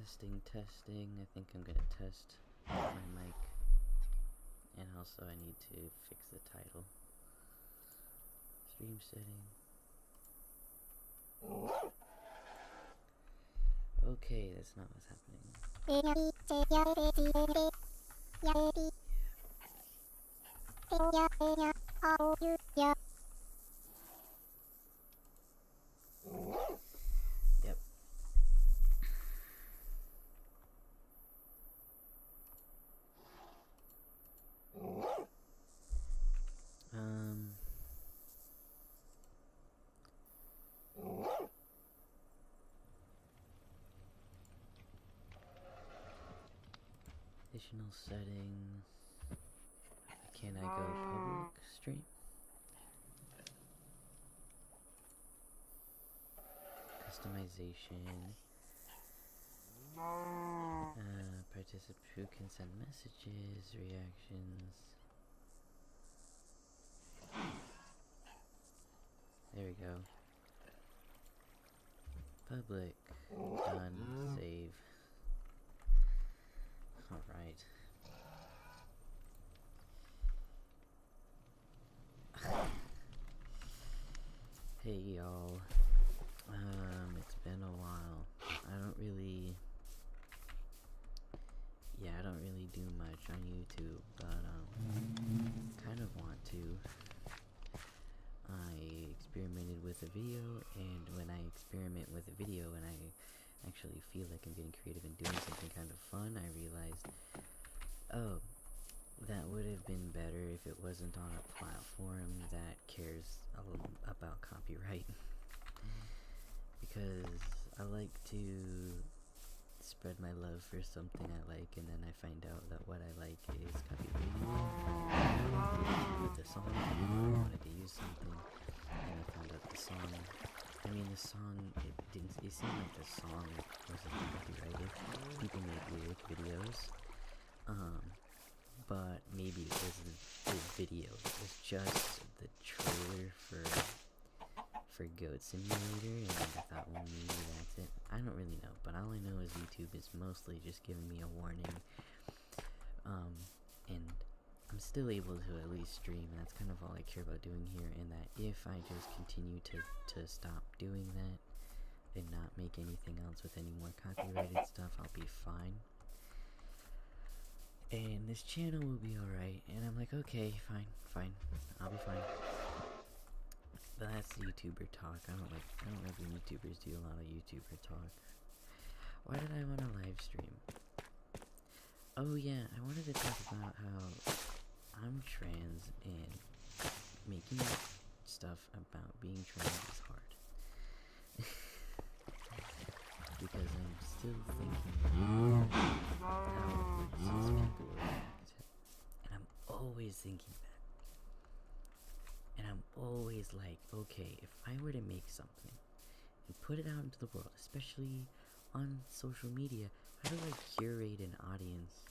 Testing. I think I'm gonna test my mic. And also I need to fix the title. Stream setting. Okay, that's not what's happening. Yep. Additional settings. Can I go public stream? Customization. Participant who can send messages, reactions. There we go. Public. Done. Save. Alright. Hey y'all. It's been a while. I don't really do much on YouTube, but kind of want to. I experimented with a video, and when I experiment with a video and I actually feel like I'm getting creative and doing something kind of fun, I realized, oh, that would have been better if it wasn't on a platform that cares about copyright. Because I like to spread my love for something I like, and then I find out that what I like is copyrighted. With the song, I wanted to use something, and I found out the song. I mean, the song, it seemed like the song wasn't copyrighted. People made lyric videos, but maybe it wasn't the video. It was just the trailer for Goat Simulator, and I thought, well, maybe that's it. I don't really know, but all I know is YouTube is mostly just giving me a warning, and I'm still able to at least stream, and that's kind of all I care about doing here, and that if I just continue to stop doing that, and not make anything else with any more copyrighted stuff, I'll be fine. And this channel will be alright, and I'm like, okay, fine, I'll be fine. But that's YouTuber talk. I don't like when YouTubers do a lot of YouTuber talk. Why did I want to live stream? Oh yeah, I wanted to talk about how I'm trans, and making stuff about being trans is hard. Because I'm still thinking how cis people react. And I'm always thinking that. And I'm always like, okay, if I were to make something and put it out into the world, especially on social media, how do I curate an audience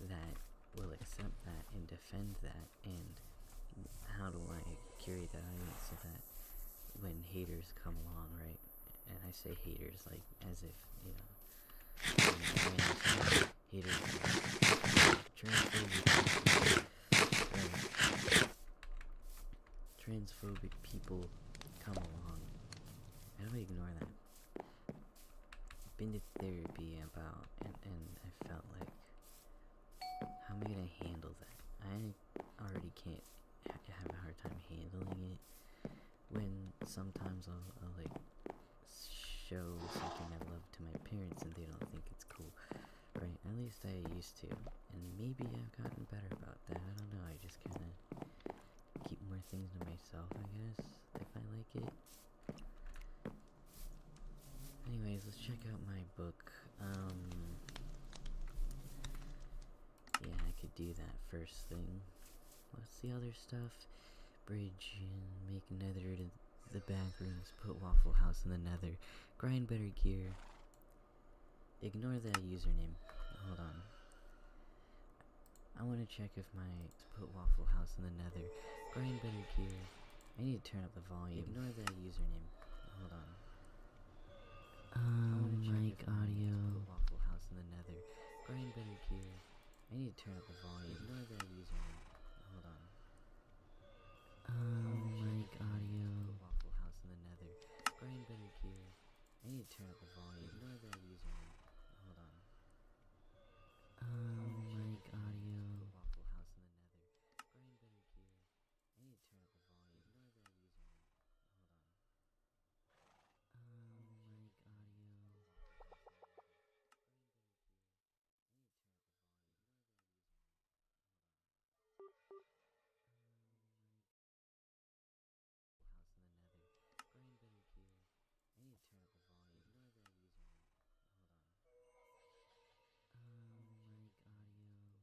that will accept that and defend that? And how do I curate that audience so that when haters come along, right? And I say haters like as if, you know, haters, transphobic people come along. How do I ignore that? I've been to therapy about, and I felt like, how am I gonna handle that? I already can't have a hard time handling it when sometimes I'll like show something I love to my parents and they don't think it's cool, right? At least I used to, and maybe I've gotten better about that. I don't know, I just kind of keep more things to myself, I guess, if I like it. Anyways, let's check out my book. Yeah, I could do that first thing. What's the other stuff? Bridge, make nether to the back rooms, put Waffle House in the nether, grind better gear. Ignore that username. Hold on. I want to check if put Waffle House in the nether, grind better gear. I need to turn up the volume. Ignore that username. Hold on. Mic audio. in the nether. Grind better gear. I need to turn up the volume. Ignore that username. Hold on. Mic audio. Waffle House in the nether. Grind better gear. I need to turn up the volume. Ignore that username. Hold on. Mic audio. Waffle House in the nether. Grind better gear. I need to turn up the volume. Ignore that username. Hold on. Mic audio. House in the nether. Grind better gear. I need to turn up the volume. Ignore that username. Hold on. Mic audio.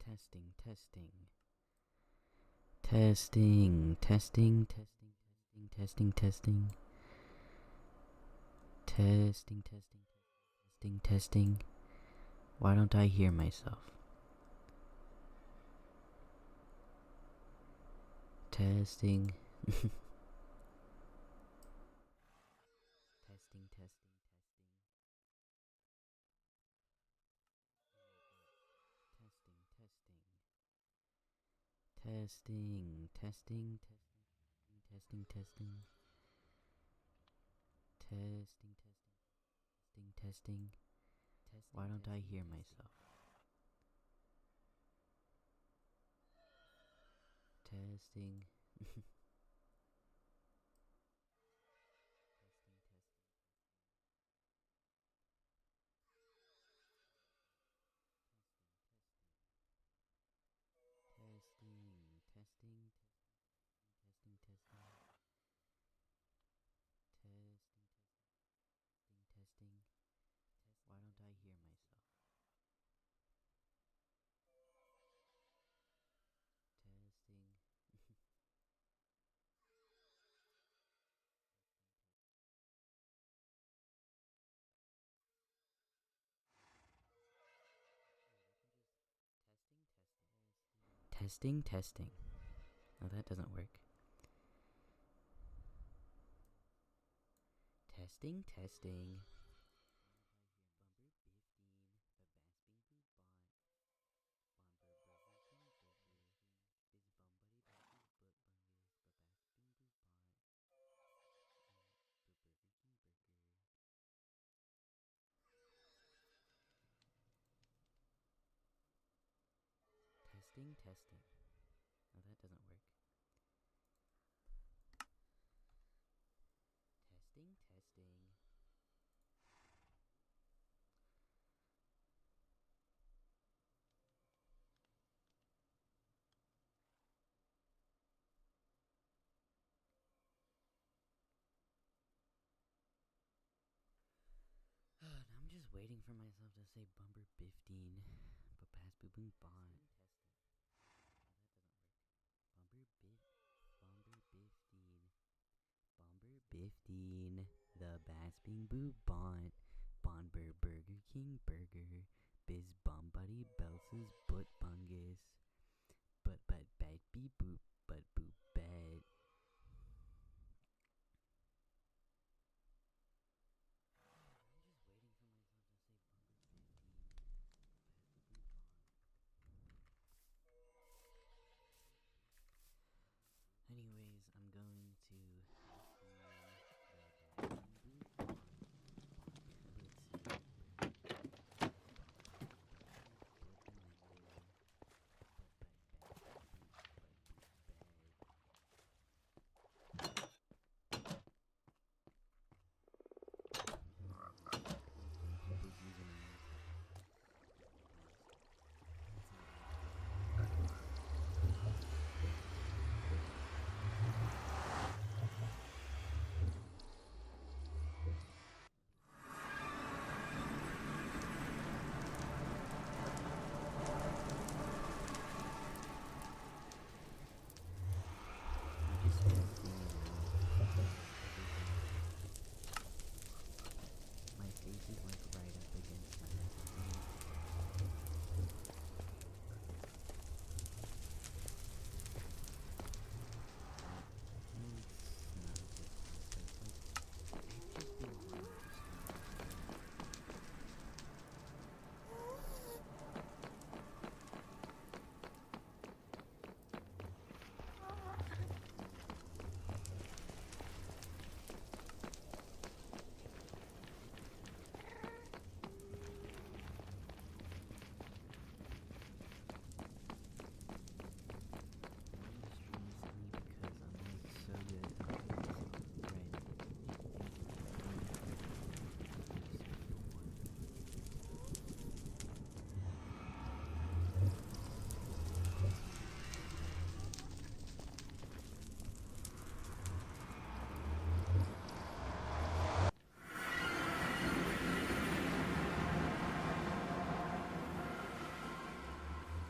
Testing, testing. Testing, testing, testing, testing, testing, testing. Testing, testing, testing, testing. Why don't I hear myself? Testing. Testing, testing, testing. Testing, testing. Testing, testing, testing. Testing, testing, testing. Why don't I hear myself? Testing. Testing, testing, testing, testing. Testing. Why don't I hear myself? Testing. Testing, testing. Oh, that doesn't work. Testing, testing. Testing, testing. Oh, that doesn't work. Testing, testing. I'm just waiting for myself to say Bumper 15. But pass boo boom bond. Bumper 15. The Bass Bing Boo Bond. Bonbur Burger King Burger. Biz Bum Buddy Belses Butt Bungus. But bad beep boop. But boop bad. Anyways, I'm going to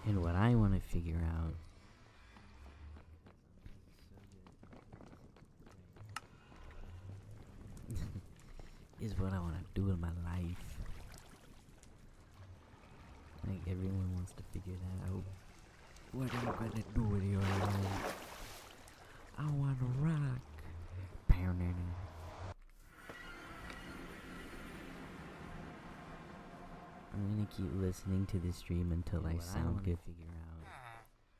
And what I want to figure out is what I want to do in my life. Like, everyone wants to figure that out. What are you gonna do with your life? I wanna rock. I'm gonna keep listening to this stream until I sound good.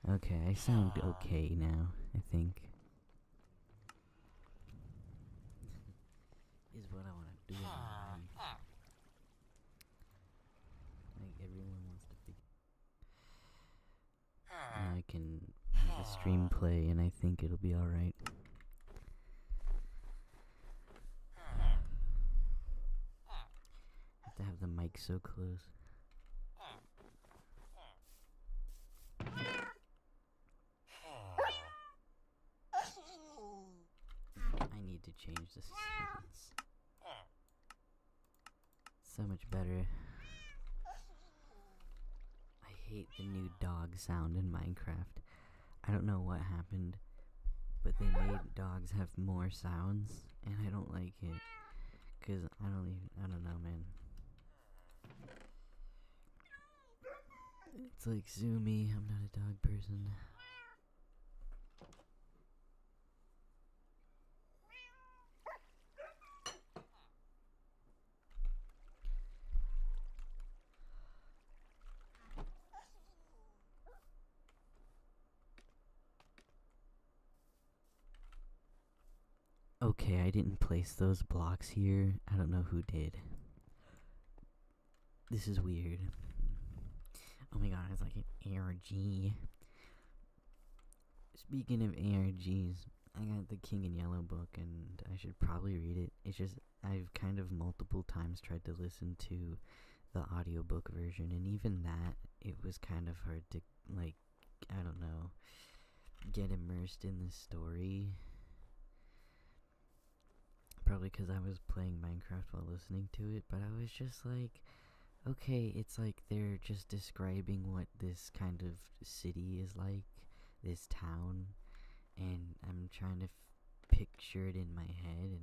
Okay, I sound okay now, I think. Is what I wanna do with my life. Like, everyone wants to figure. Now I can have the stream play, and I think it'll be alright. Have to have the mic so close. I need to change the sounds. So much better. I hate the new dog sound in Minecraft. I don't know what happened, but they made dogs have more sounds, and I don't like it. Cause I don't know, man. It's like, sue me, I'm not a dog person. Okay, I didn't place those blocks here. I don't know who did. This is weird. Oh my god, it's like an ARG. Speaking of ARGs, I got the King in Yellow book, and I should probably read it. It's just, I've kind of multiple times tried to listen to the audiobook version, and even that, it was kind of hard to, like, I don't know, get immersed in the story. Probably because I was playing Minecraft while listening to it, but I was just like, okay, it's like they're just describing what this kind of city is like, this town, and I'm trying to picture it in my head,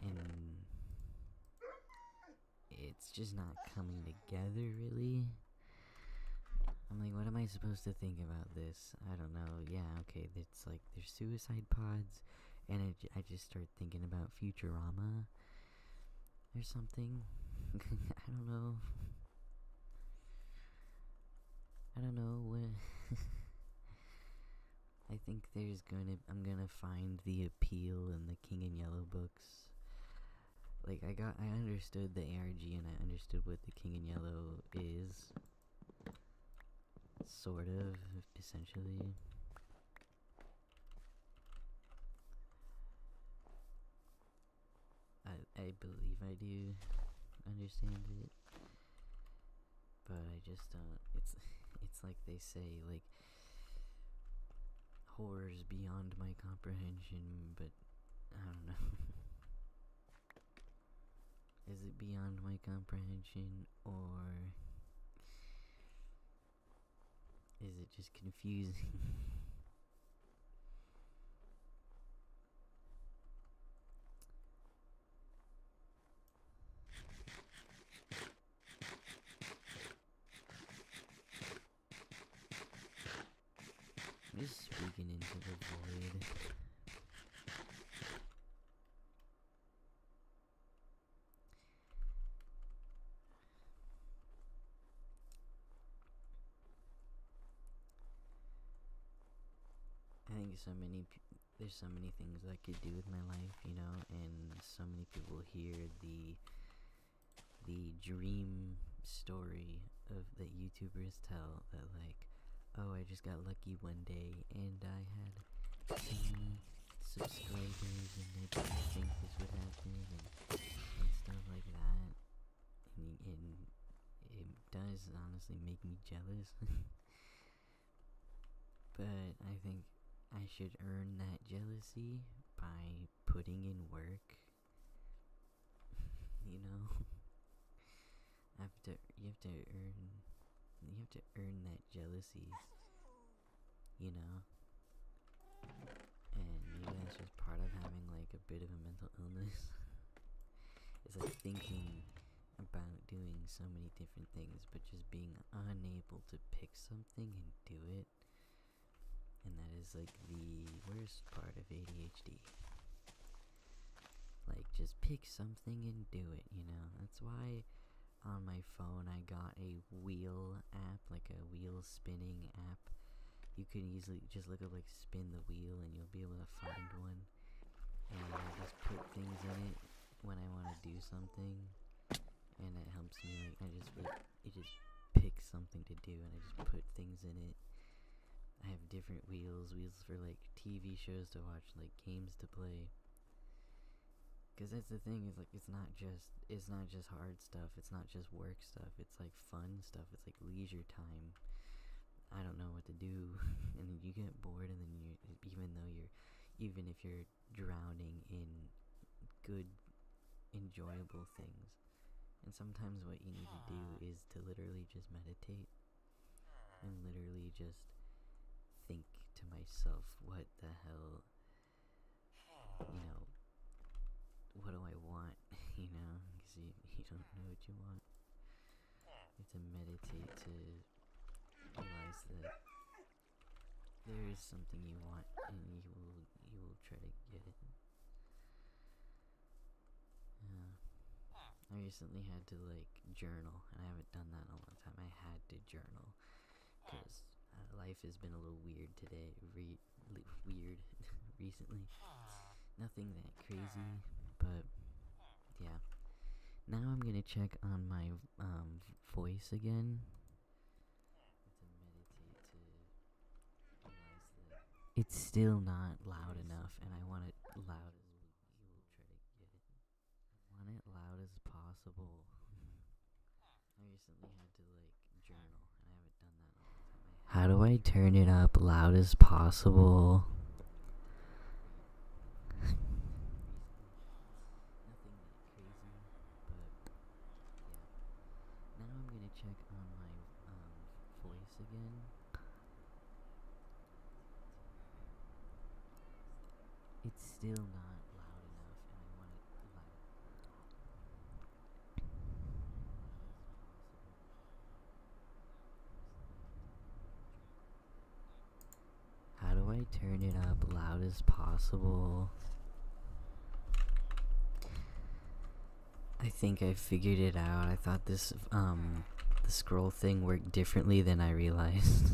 and it's just not coming together, really. I'm like, what am I supposed to think about this? I don't know. Yeah, okay, it's like there's suicide pods, and I just start thinking about Futurama or something. I don't know. I don't know what. I think I'm gonna find the appeal in the King in Yellow books. Like, I understood the ARG, and I understood what the King in Yellow is. Sort of, essentially. I believe I do understand it, but I just don't. It's like they say, like, horror's beyond my comprehension, but I don't know. Is it beyond my comprehension, or is it just confusing? I'm just speaking into the void. I think there's so many things I could do with my life, you know, and so many people hear the dream story of that YouTubers tell, that like, oh, I just got lucky one day and I had 10 subscribers and I didn't think this would happen, and stuff like that. And it does honestly make me jealous. But I think I should earn that jealousy by putting in work. You know? You have to earn you have to earn that jealousy, you know? And maybe that's just part of having like a bit of a mental illness. It's like thinking about doing so many different things, but just being unable to pick something and do it. And that is like the worst part of ADHD. Like, just pick something and do it, you know? That's why on my phone I got a wheel app, like a wheel spinning app. You can easily just look up like spin the wheel and you'll be able to find one. And I just put things in it when I want to do something. And it helps me, like, it just picks something to do and I just put things in it. I have different wheels for like TV shows to watch, like games to play. Cause that's the thing, is like it's not just hard stuff, it's not just work stuff, it's like fun stuff, it's like leisure time. I don't know what to do, and then you get bored, and then even if you're drowning in good, enjoyable things. And sometimes what you need to do is to literally just meditate, and literally just think to myself, what the hell, you know, what do I want, you know, because you don't know what you want. You have to meditate to realize that there is something you want, and you will try to get it. I recently had to, like, journal, and I haven't done that in a long time. I had to journal, because life has been a little weird today, weird recently. Nothing that crazy, but yeah. Now I'm gonna check on my voice again. To meditate to realize that it's still not loud enough, and I want it loud as you will try to get it. I want it loud as possible. I recently had to, like, journal, and I haven't done that in a long time. How do I turn it up loud as possible? Nothing that crazy, but yeah. Now I'm gonna check on my voice again. It's still not loud enough, and I want it loud. How do I turn it up loud as possible? I think I figured it out. I thought this the scroll thing worked differently than I realized.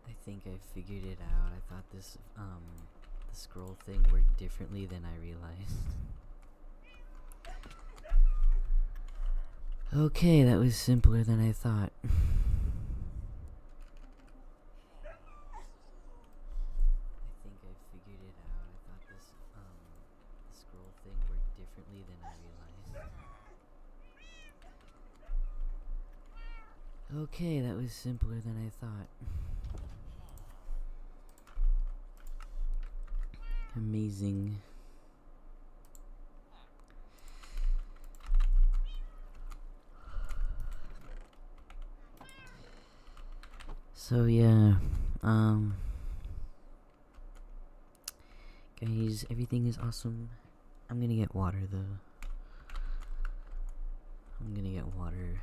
I think I figured it out. I thought this the scroll thing worked differently than I realized. Okay, that was simpler than I thought. I think I figured it out. I thought this the scroll thing worked differently than I realized. Okay, that was simpler than I thought. Amazing. So yeah, guys, everything is awesome. I'm gonna get water though. I'm gonna get water.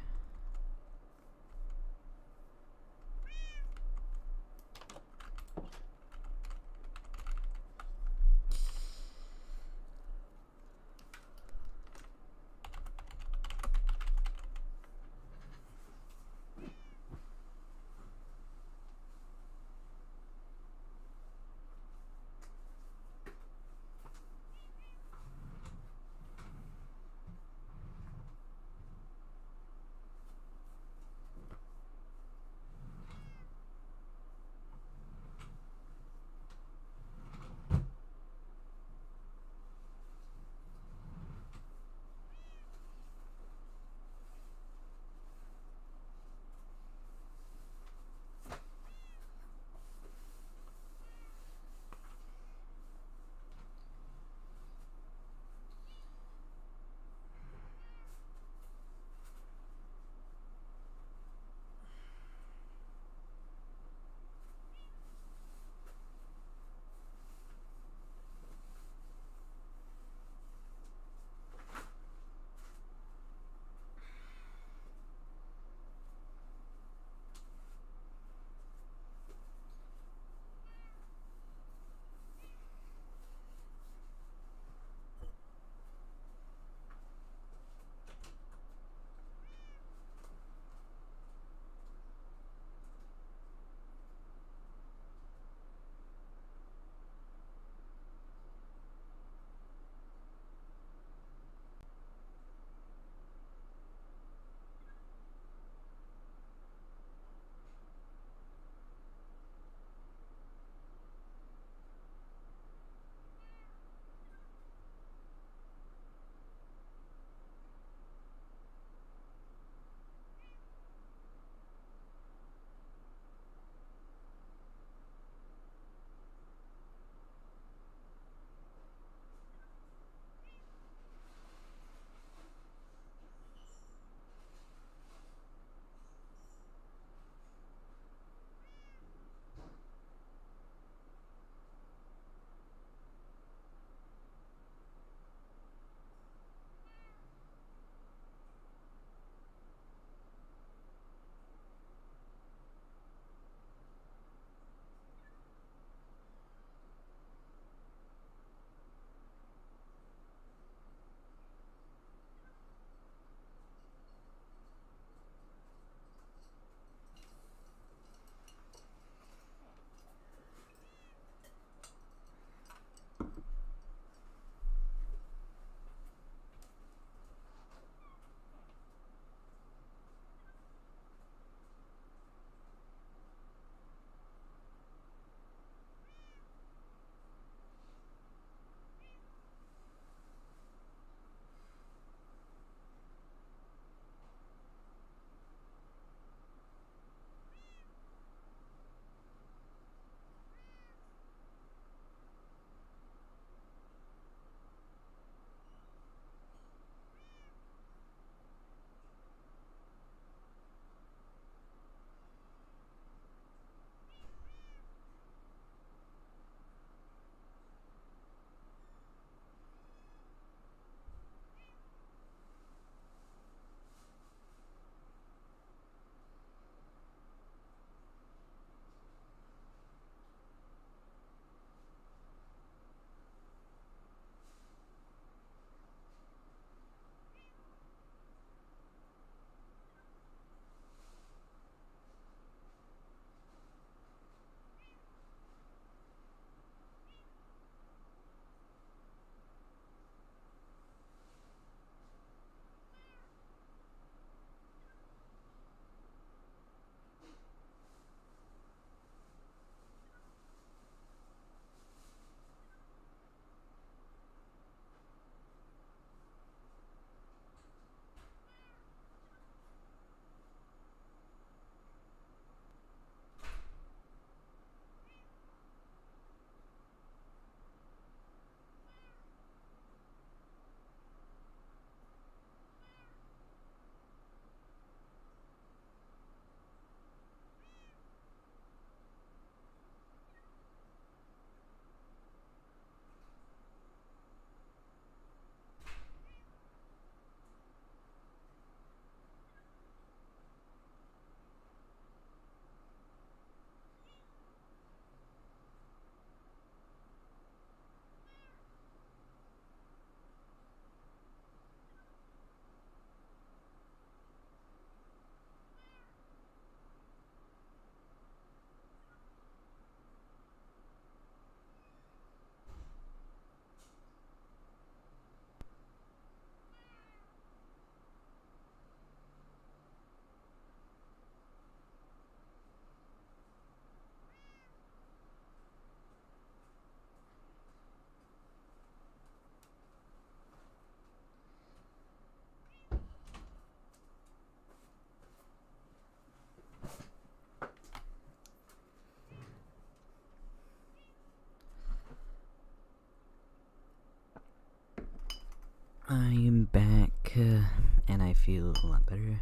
I am back, and I feel a lot better.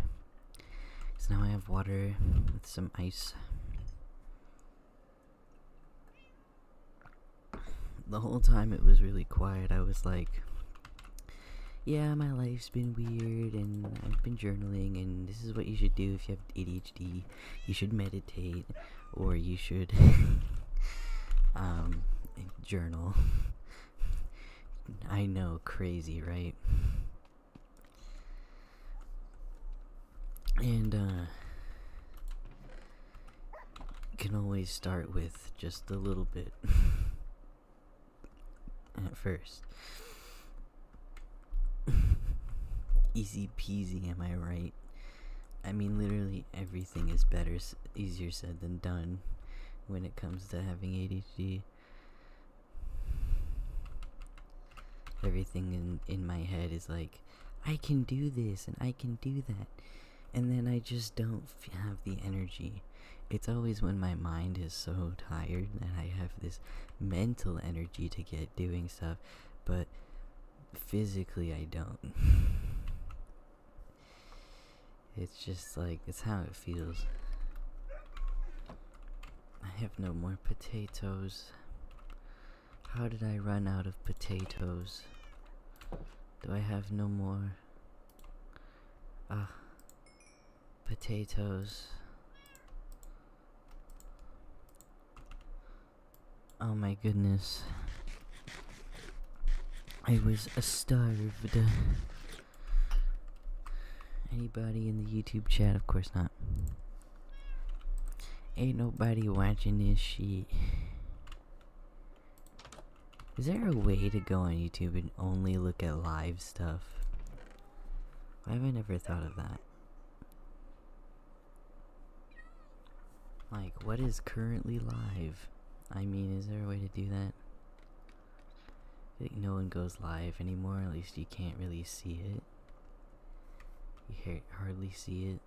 So now I have water with some ice. The whole time it was really quiet. I was like, yeah, my life's been weird, and I've been journaling, and this is what you should do if you have ADHD. You should meditate, or you should, journal. I know, crazy, right? And, can always start with just a little bit at first. Easy peasy, am I right? I mean, literally everything is better, easier said than done when it comes to having ADHD. Everything in my head is like, I can do this and I can do that. And then I just don't have the energy. It's always when my mind is so tired that I have this mental energy to get doing stuff, but physically I don't. It's just like, it's how it feels. I have no more potatoes. How did I run out of potatoes? Do I have no more? Potatoes. Oh my goodness. I was starved. Anybody in the YouTube chat? Of course not. Ain't nobody watching this shit. Is there a way to go on YouTube and only look at live stuff? Why have I never thought of that? Like, what is currently live? I mean, is there a way to do that? I think no one goes live anymore, at least you can't really see it. You hardly see it.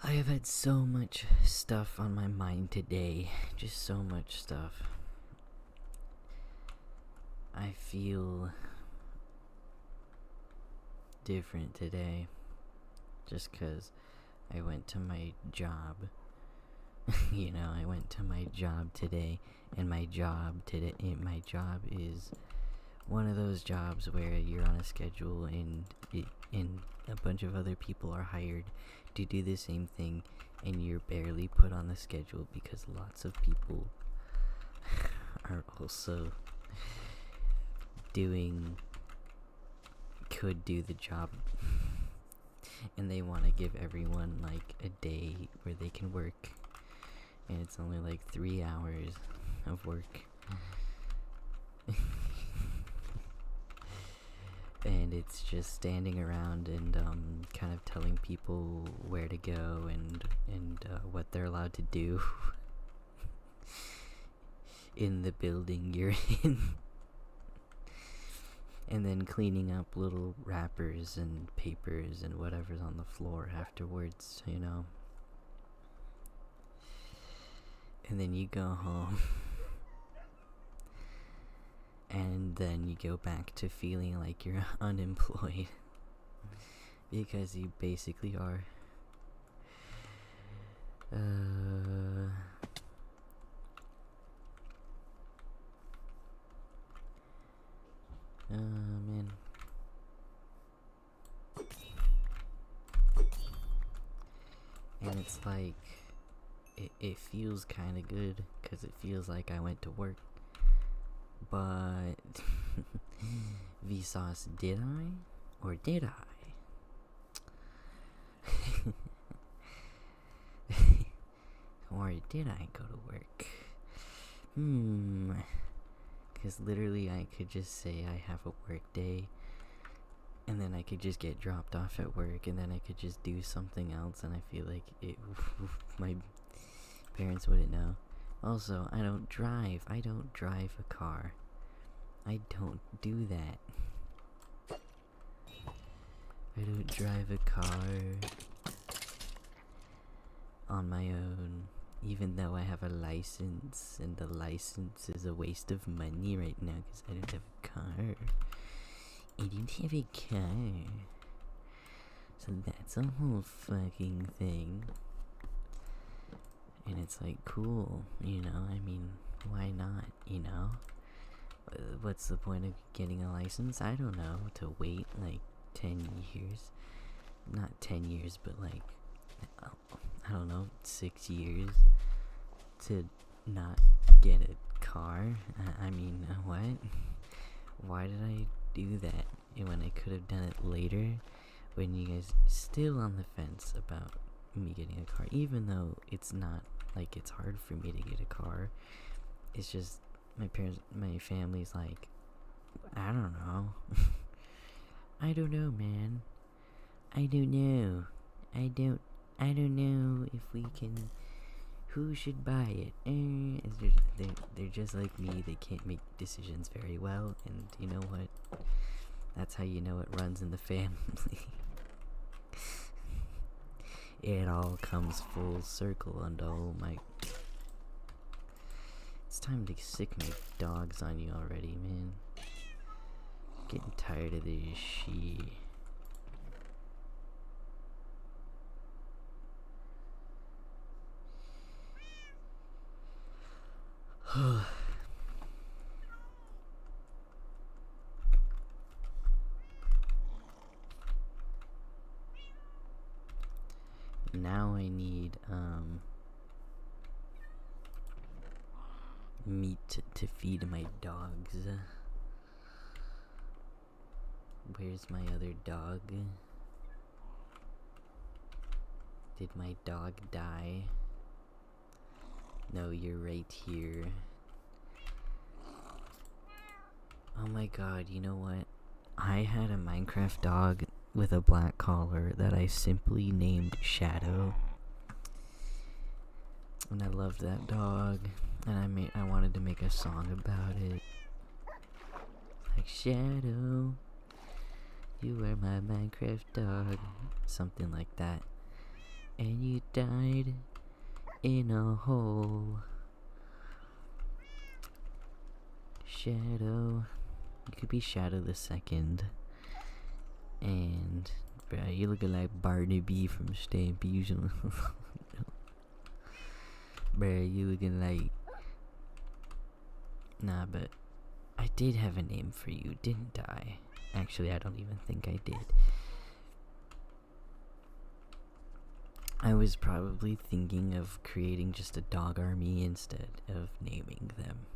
I have had so much stuff on my mind today. Just so much stuff. I feel different today. Just 'cause I went to my job. I went to my job today. And my job is one of those jobs where you're on a schedule and a bunch of other people are hired to do the same thing, and you're barely put on the schedule because lots of people are also could do the job, and they want to give everyone like a day where they can work, and it's only like 3 hours of work. And it's just standing around and kind of telling people where to go and what they're allowed to do in the building you're in. And then cleaning up little wrappers and papers and whatever's on the floor afterwards, And then you go home. And then you go back to feeling like you're unemployed. Because you basically are. Man. And it's like, it feels kind of good, because it feels like I went to work. But, Vsauce, did I? Or did I? Or did I go to work? Because literally I could just say I have a work day, and then I could just get dropped off at work, and then I could just do something else, and I feel like my parents wouldn't know. Also, I don't drive. I don't drive a car. I don't do that. I don't drive a car on my own, even though I have a license, and the license is a waste of money right now because I don't have a car. I don't have a car. So that's a whole fucking thing. And it's like, cool, you know, I mean, why not, you know? What's the point of getting a license? I don't know, to wait like 10 years. Not 10 years, but like, I don't know, 6 years to not get a car? I mean, what? Why did I do that when I could have done it later? When you guys still on the fence about me getting a car, even though it's not like it's hard for me to get a car. It's just my family's like, I don't know. I don't know, man. I don't know. I don't know if we can. Who should buy it? They're just like me. They can't make decisions very well, and you know what? That's how you know it runs in the family. It all comes full circle, and oh my... It's time to sick my dogs on you already, man. Getting tired of this shit. Now I need meat to feed my dogs. Where's my other dog? Did my dog die? No, you're right here. Oh my god, you know what? I had a Minecraft dog with a black collar that I simply named Shadow. And I loved that dog. And I wanted to make a song about it. Like, Shadow, you were my Minecraft dog. Something like that. And you died in a hole. Shadow. You could be Shadow the Second. And, bruh, you looking like Barnaby from Stampede. Bruh, you looking like... Nah, but I did have a name for you, didn't I? Actually, I don't even think I did. I was probably thinking of creating just a dog army instead of naming them.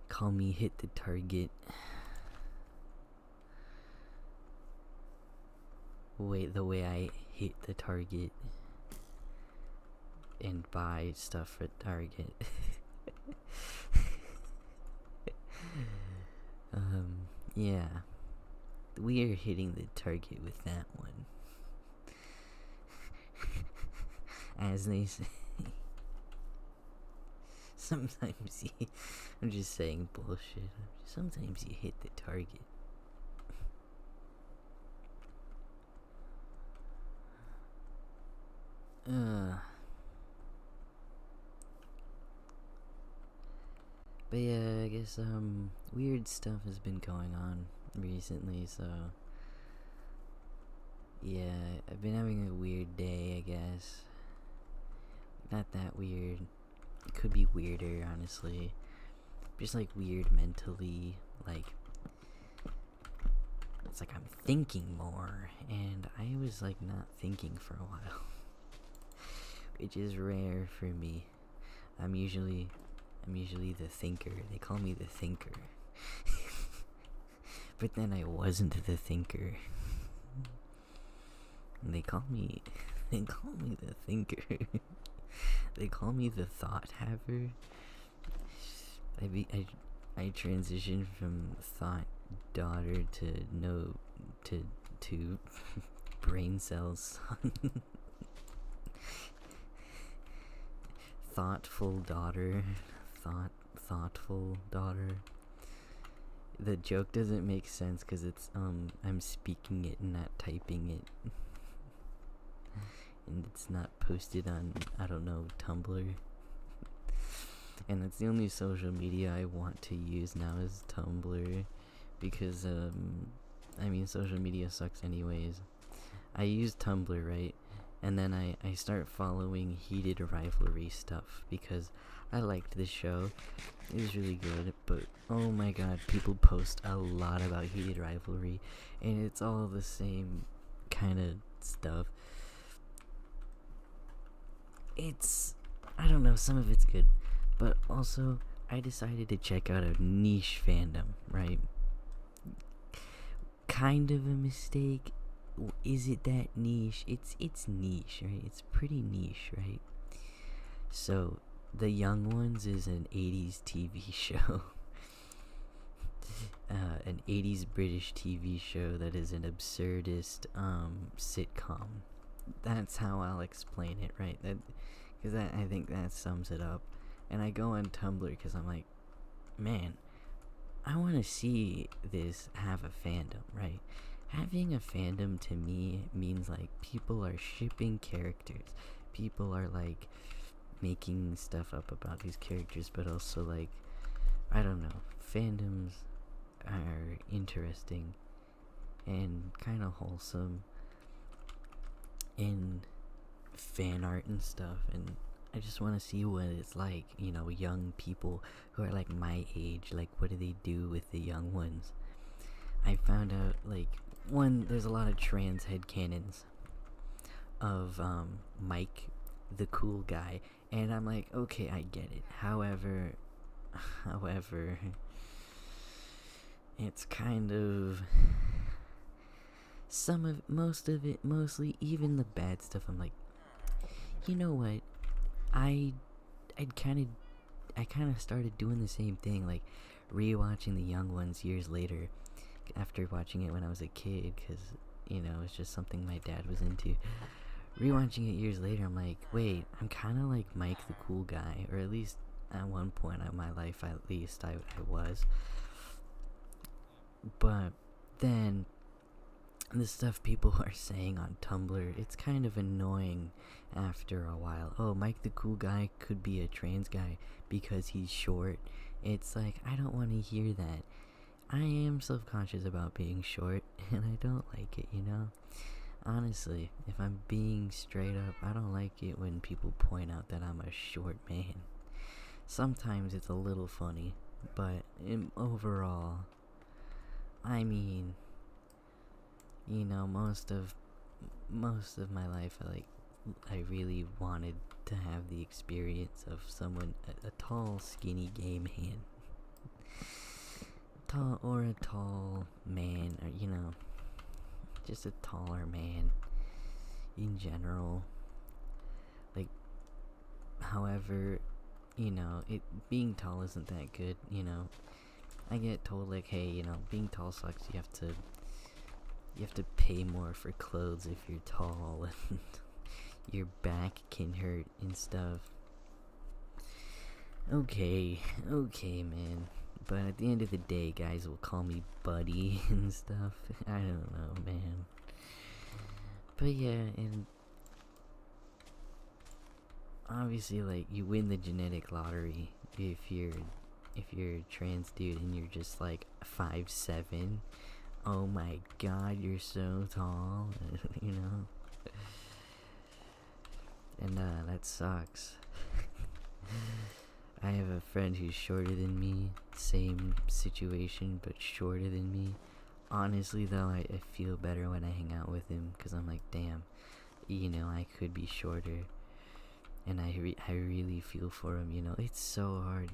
Call me Hit the Target. Wait, the way I hit the target and buy stuff at Target. Yeah. We are hitting the target with that one. As they say. Sometimes I'm just saying bullshit. Sometimes you hit the target. But yeah, I guess weird stuff has been going on recently, so yeah, I've been having a weird day, I guess. Not that weird. It could be weirder, honestly. Just like weird mentally, like it's like I'm thinking more, and I was like not thinking for a while. Which is rare for me. I'm usually the thinker. They call me the thinker. But then I wasn't the thinker. And they call me the thinker. They call me the thought haver. I transitioned from thought daughter to to brain cells. Thoughtful daughter. Thoughtful daughter. The joke doesn't make sense because it's I'm speaking it and not typing it. And it's not posted on, I don't know, Tumblr. And that's the only social media I want to use now is Tumblr. Because, I mean, social media sucks anyways. I use Tumblr, right? And then I start following Heated Rivalry stuff because I liked the show. It was really good, but oh my god, people post a lot about Heated Rivalry, and it's all the same kind of stuff. I don't know, some of it's good, but also I decided to check out a niche fandom, right? Kind of a mistake. Is it that niche? It's niche, right? It's pretty niche, right? So, The Young Ones is an 80s TV show. An 80s British TV show that is an absurdist sitcom. That's how I'll explain it, right? Because I think that sums it up. And I go on Tumblr because I'm like, man, I want to see this have a fandom, right? Having a fandom to me means like people are shipping characters. People are like making stuff up about these characters, but also like, I don't know, fandoms are interesting and kind of wholesome in fan art and stuff, and I just want to see what it's like, you know, young people who are like my age, like what do they do with the young ones? I found out like there's a lot of trans headcanons of Mike the cool guy, and I'm like, okay, I get it. However, it's kind of mostly even the bad stuff. I'm like, you know what? I kind of started doing the same thing, like rewatching The Young Ones years later, after watching it when I was a kid, because you know it's just something my dad was into. Rewatching it years later, I'm like, wait, I'm kind of like Mike the cool guy, or at least at one point in my life, at least I was. But then the stuff people are saying on Tumblr, it's kind of annoying after a while. Oh, Mike the cool guy could be a trans guy because he's short. It's like, I don't want to hear that. I am self-conscious about being short, and I don't like it, you know? Honestly, if I'm being straight up, I don't like it when people point out that I'm a short man. Sometimes it's a little funny, but overall, I mean, you know, most of my life, I really wanted to have the experience of someone, a tall, skinny gay man. A tall man, or, you know, just a taller man in general. Like, however, you know, being tall isn't that good, you know. I get told, like, hey, you know, being tall sucks. You have to pay more for clothes if you're tall, and your back can hurt and stuff. Okay, man. But at the end of the day, guys will call me buddy and stuff. I don't know, man. But yeah, and obviously, like, you win the genetic lottery if you're a trans dude and you're just like 5'7". Oh my god, you're so tall, you know? And that sucks. I have a friend who's shorter than me, same situation, but shorter than me. Honestly, though, I feel better when I hang out with him, because I'm like, damn, you know, I could be shorter. And I really feel for him, you know? It's so hard.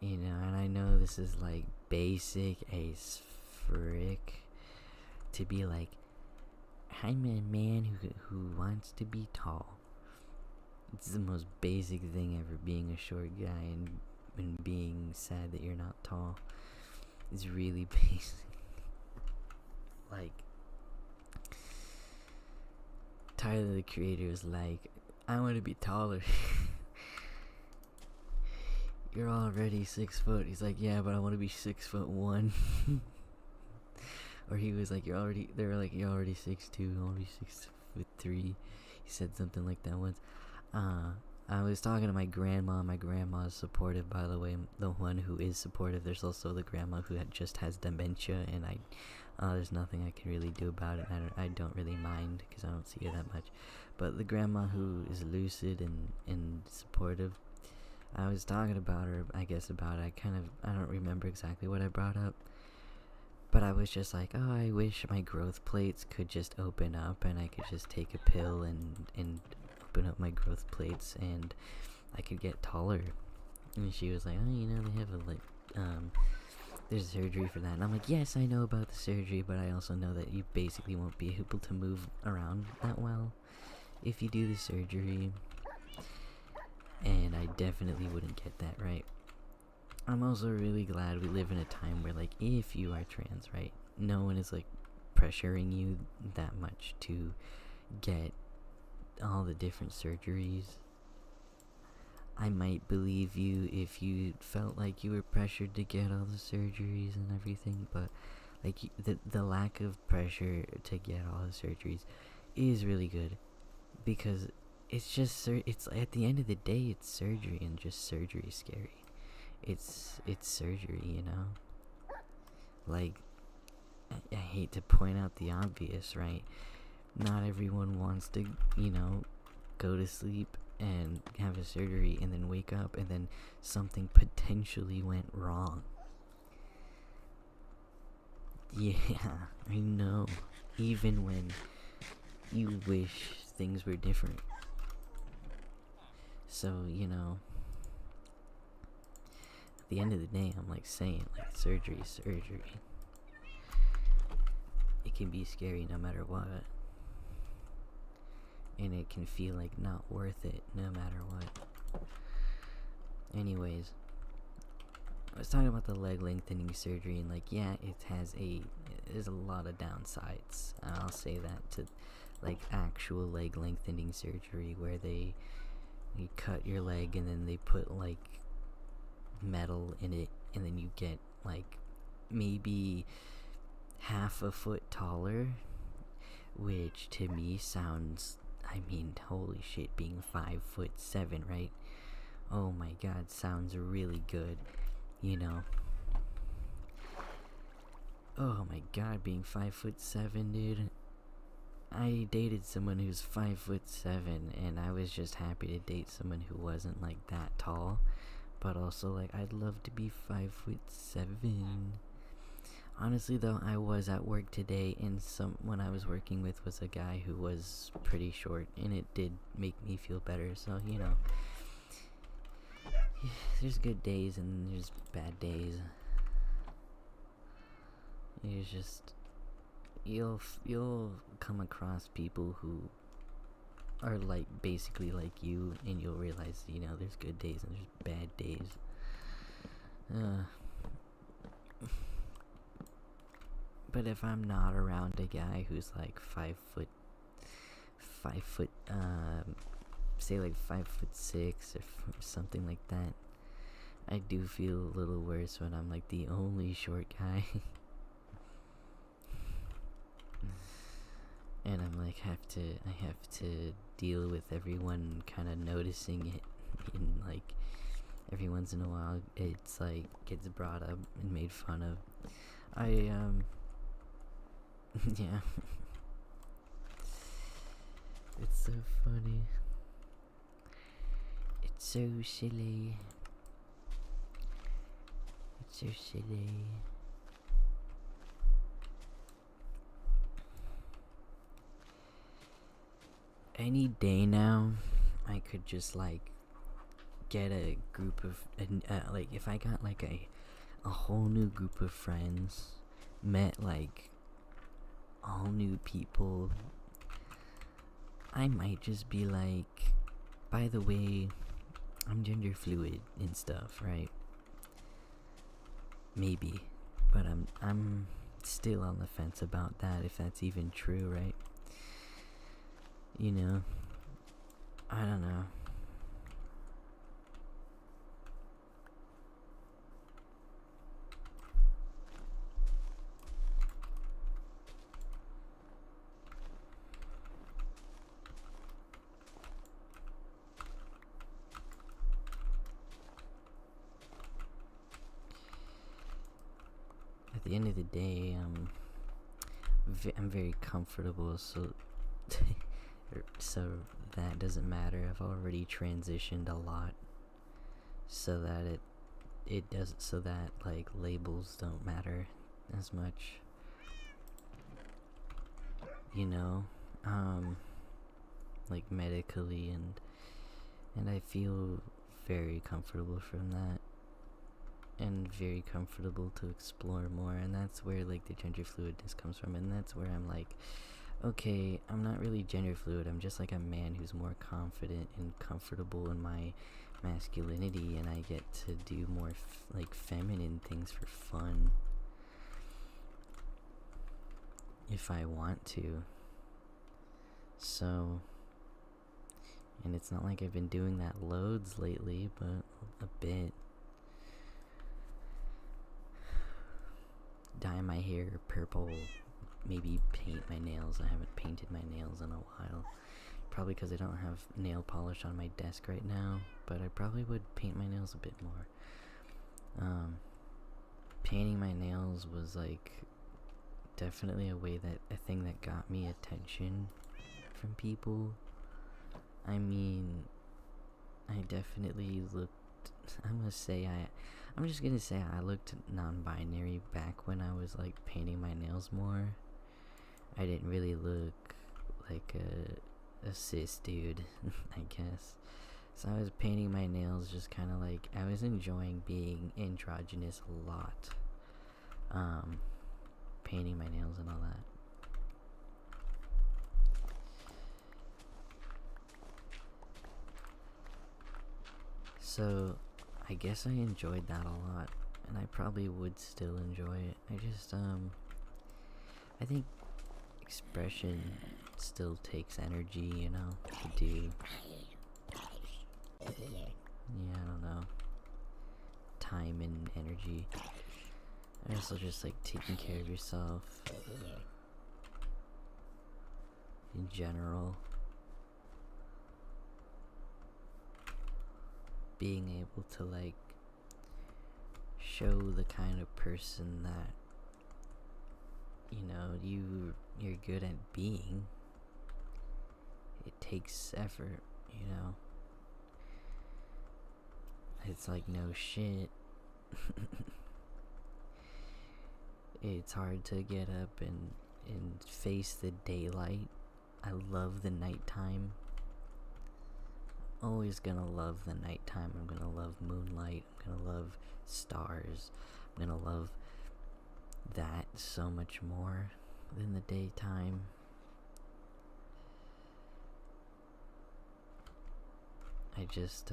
You know, and I know this is, like, basic as frick to be like, I'm a man who wants to be tall. It's the most basic thing ever, being a short guy and being sad that you're not tall. It's really basic. like, Tyler the Creator is like, I want to be taller. You're already 6 foot. He's like, yeah, but I want to be 6'1". Or he was like, they were like, you're already 6'2", I want to be 6'3". He said something like that once. I was talking to my grandma. My grandma is supportive, by the way. The one who is supportive. There's also the grandma who just has dementia, and there's nothing I can really do about it. I don't really mind because I don't see her that much. But the grandma who is lucid and supportive, I was talking about her, I guess, about it. I don't remember exactly what I brought up. But I was just like, oh, I wish my growth plates could just open up and I could just take a pill and open up my growth plates and I could get taller. And she was like, oh, they have there's surgery for that. And I'm like, yes, I know about the surgery, but I also know that you basically won't be able to move around that well if you do the surgery. And I definitely wouldn't get that right. I'm also really glad we live in a time where, like, if you are trans, right, no one is, like, pressuring you that much to get all the different surgeries. I might believe you if you felt like you were pressured to get all the surgeries and everything, but, like, the lack of pressure to get all the surgeries is really good, because it's just, it's, at the end of the day, it's surgery, and just surgery is scary. It's surgery, Like, I hate to point out the obvious, right? Not everyone wants to, go to sleep and have a surgery and then wake up and then something potentially went wrong. Yeah, I know. Even when you wish things were different. So, at the end of the day, I'm like saying, like, surgery. It can be scary no matter what. And it can feel like not worth it no matter what. Anyways, I was talking about the leg lengthening surgery, and, like, yeah, there's a lot of downsides. I'll say that to, like, actual leg lengthening surgery where you cut your leg and then they put, like, metal in it, and then you get, like, maybe half a foot taller, which to me sounds, holy shit, being 5'7", right? Oh my god, sounds really good, Oh my god, being 5'7", dude. I dated someone who's 5'7", and I was just happy to date someone who wasn't, like, that tall. But also, like, I'd love to be 5'7". Honestly, though, I was at work today, and someone I was working with was a guy who was pretty short, and it did make me feel better. So, there's good days and there's bad days. It's just, you'll come across people who are, like, basically like you, and you'll realize, there's good days and there's bad days. But if I'm not around a guy who's like 5 foot, say like 5'6" or something like that, I do feel a little worse when I'm like the only short guy. And I'm like, I have to deal with everyone kind of noticing it, and, like, every once in a while it's like gets brought up and made fun of. Yeah. It's so funny. It's so silly. It's so silly. Any day now, I could just, like, get a group of, like, if I got, like, a whole new group of friends, met, like, all new people, I might just be like, by the way, I'm gender fluid and stuff, right? Maybe, but I'm still on the fence about that, if that's even true, right? You know, I don't know. At the end of the day, I'm very comfortable, so so that doesn't matter. I've already transitioned a lot, so that it doesn't, so that like labels don't matter as much. You know, like medically, and I feel very comfortable from that, and very comfortable to explore more, and that's where like the gender fluidness comes from, and that's where I'm like, okay, I'm not really gender fluid, I'm just like a man who's more confident and comfortable in my masculinity, and I get to do more like feminine things for fun if I want to. So, and it's not like I've been doing that loads lately, but a bit. Dye my hair purple, maybe paint my nails. I haven't painted my nails in a while. Probably because I don't have nail polish on my desk right now, but I probably would paint my nails a bit more. Painting my nails was like definitely a thing that got me attention from people. I mean, I definitely looked, I'm just gonna say I looked non-binary back when I was like painting my nails more. I didn't really look like a cis dude, I guess. So I was painting my nails just kind of like, I was enjoying being androgynous a lot. Painting my nails and all that. So I guess I enjoyed that a lot, and I probably would still enjoy it. I think expression still takes energy, you know, to do. Yeah, I don't know. Time and energy. And also just like taking care of yourself in general. Being able to like show the kind of person that, you know, you're good at being. It takes effort, you know. It's like no shit. It's hard to get up and face the daylight. I love the nighttime. Always gonna love the nighttime. I'm gonna love moonlight. I'm gonna love stars. I'm gonna love that so much more than the daytime. I just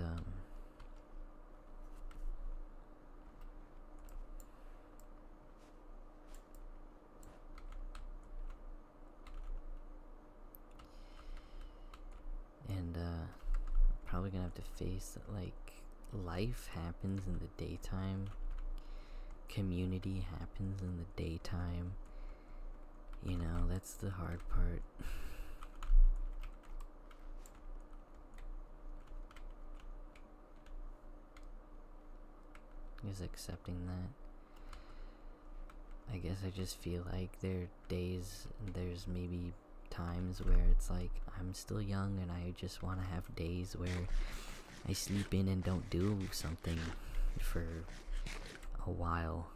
and probably gonna have to face that, like, life happens in the daytime, community happens in the daytime, you know, that's the hard part. Is accepting that. I guess I just feel like there's maybe times where it's like I'm still young and I just want to have days where I sleep in and don't do something for a while.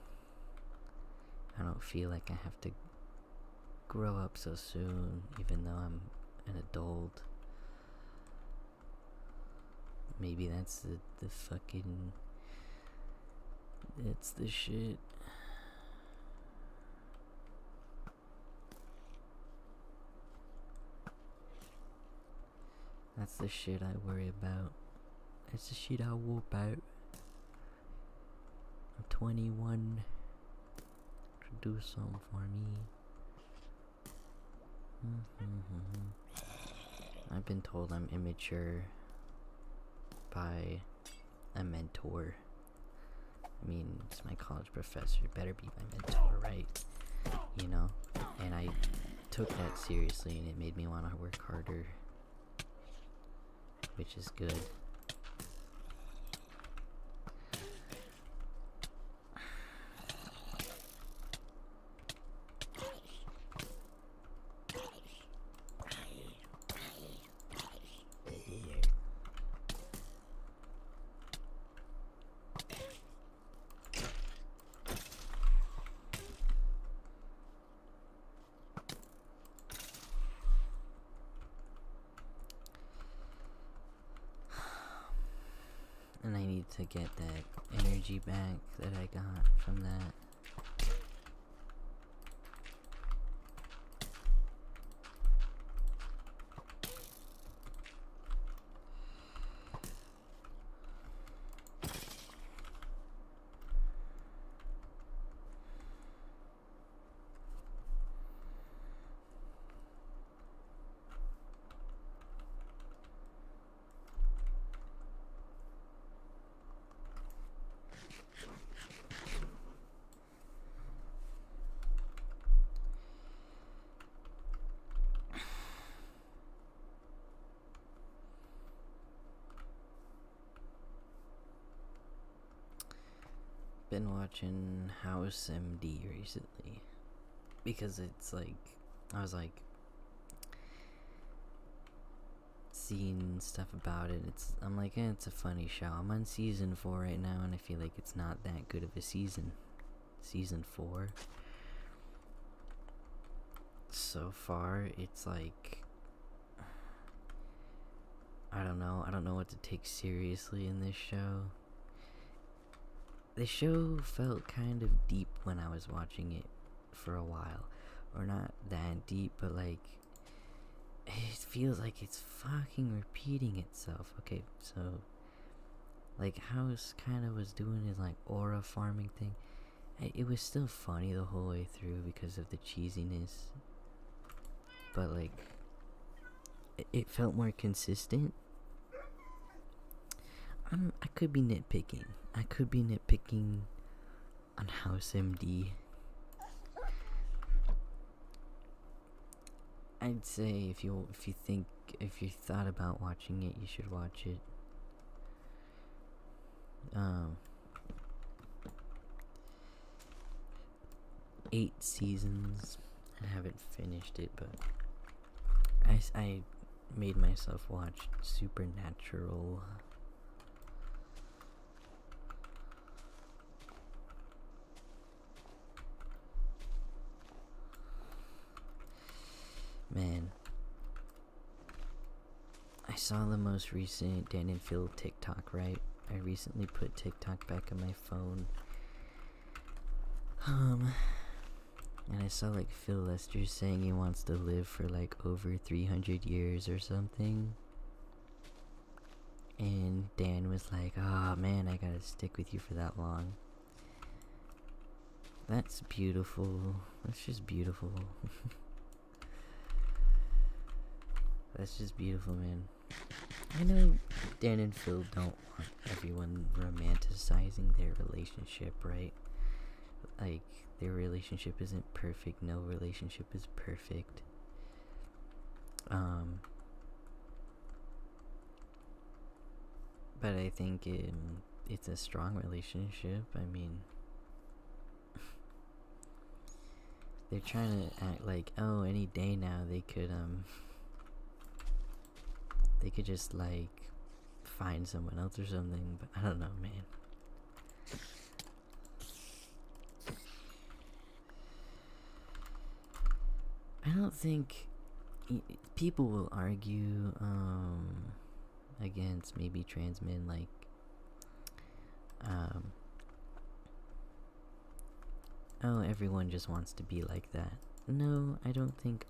I don't feel like I have to grow up so soon, even though I'm an adult. Maybe that's the fucking... it's the shit. That's the shit I worry about. That's the shit I worry about. I'm 21. do something for me. I've been told I'm immature by a mentor. I mean, it's my college professor, better be my mentor, right? You know? And I took that seriously, and it made me want to work harder, which is good. And I need to get that energy back that I got from that. Been watching House MD recently because it's like I was like seeing stuff about it. I'm like, it's a funny show. I'm on season 4 right now, and I feel like it's not that good of a season. Season 4 so far, it's like I don't know what to take seriously in this show. The show felt kind of deep when I was watching it for a while. Or not that deep, but like, it feels like it's fucking repeating itself. Okay, so, like, House kind of was doing his, like, aura farming thing. It was still funny the whole way through because of the cheesiness. But, like, it felt more consistent. I could be nitpicking. I could be nitpicking on House MD. I'd say if you thought about watching it, you should watch it. 8 seasons. I haven't finished it, but I made myself watch Supernatural. Man, I saw the most recent Dan and Phil TikTok, right? I recently put TikTok back on my phone. And I saw like Phil Lester saying he wants to live for like over 300 years or something. And Dan was like, "Oh man, I gotta stick with you for that long." That's beautiful. That's just beautiful. That's just beautiful, man. I know Dan and Phil don't want everyone romanticizing their relationship, right? Like, their relationship isn't perfect. No relationship is perfect. But I think it's a strong relationship. I mean, they're trying to act like, oh, any day now they could just like find someone else or something, but I don't know, man. I don't think people will argue against maybe trans men, like oh, everyone just wants to be like that. No, I don't think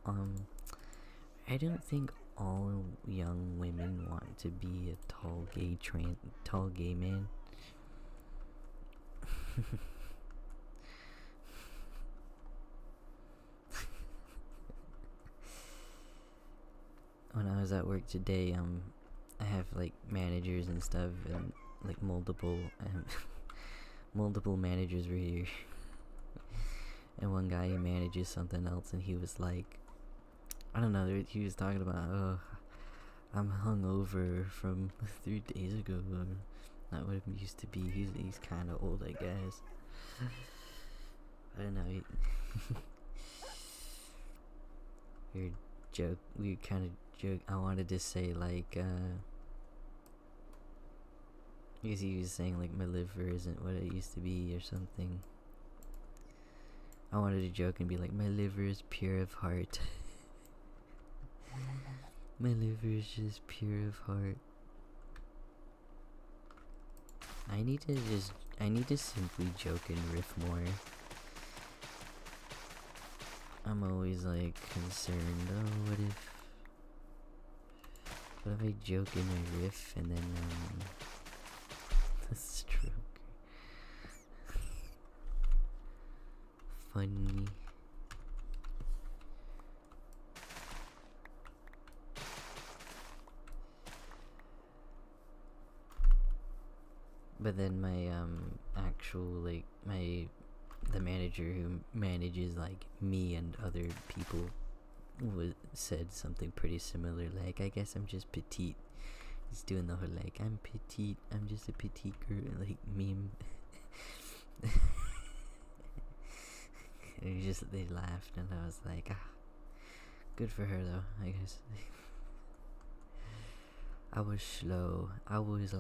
all young women want to be a tall gay man. was at work today, I have like managers and stuff, and like multiple multiple managers were here. And one guy, he manages something else, and he was like, I don't know, he was talking about, oh, I'm hungover from 3 days ago, or not what it used to be. He's kind of old, I guess. I don't know. Weird joke. Weird kind of joke. I wanted to say like, because he was saying like my liver isn't what it used to be or something. I wanted to joke and be like, my liver is pure of heart. My liver is just pure of heart. I need to simply joke and riff more. I'm always like concerned, oh, what if I joke in my riff and then, the stroke. Funny. But then my actual like the manager who manages like me and other people said something pretty similar, like, I guess I'm just petite. He's doing the whole like, I'm petite, I'm just a petite girl, like meme. They laughed, and I was like, good for her though, I guess. I was slow. I was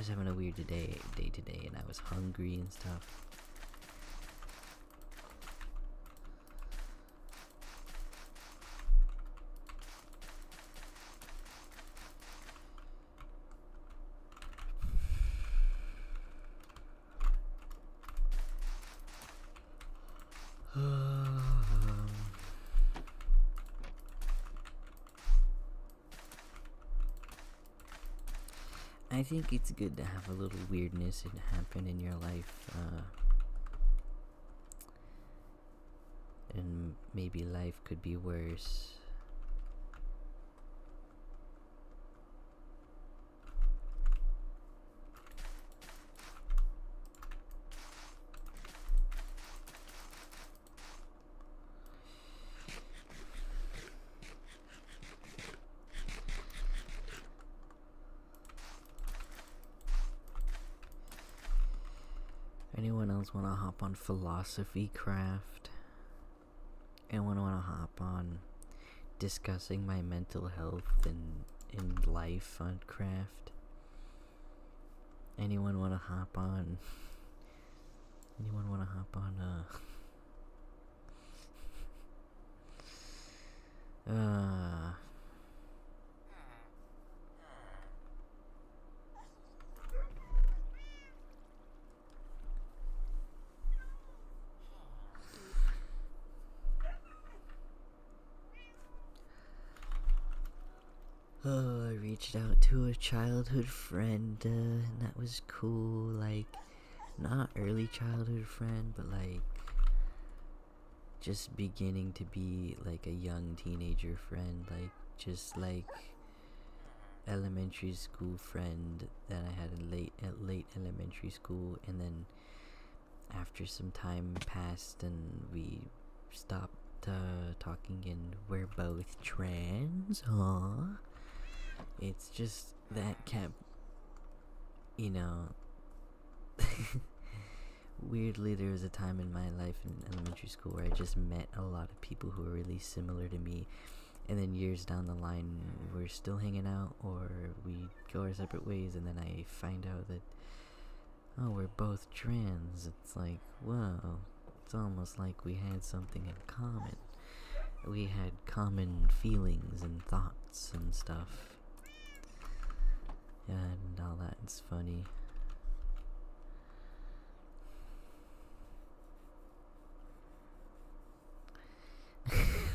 having a weird day today, and I was hungry and stuff. I think it's good to have a little weirdness happen in your life, and maybe life could be worse. Anyone else want to hop on philosophy craft? Anyone want to hop on discussing my mental health and in life on craft? Anyone want to hop on? Anyone want to hop on? Oh, I reached out to a childhood friend, and that was cool. Like, not early childhood friend, but like just beginning to be like a young teenager friend, like just like elementary school friend that I had at late elementary school, and then after some time passed and we stopped talking, and we're both trans. Aww. It's just that kept, weirdly, there was a time in my life in elementary school where I just met a lot of people who were really similar to me, and then years down the line, we're still hanging out, or we go our separate ways, and then I find out that, oh, we're both trans. It's like, whoa, it's almost like we had something in common. We had common feelings and thoughts and stuff. And all that, it's funny.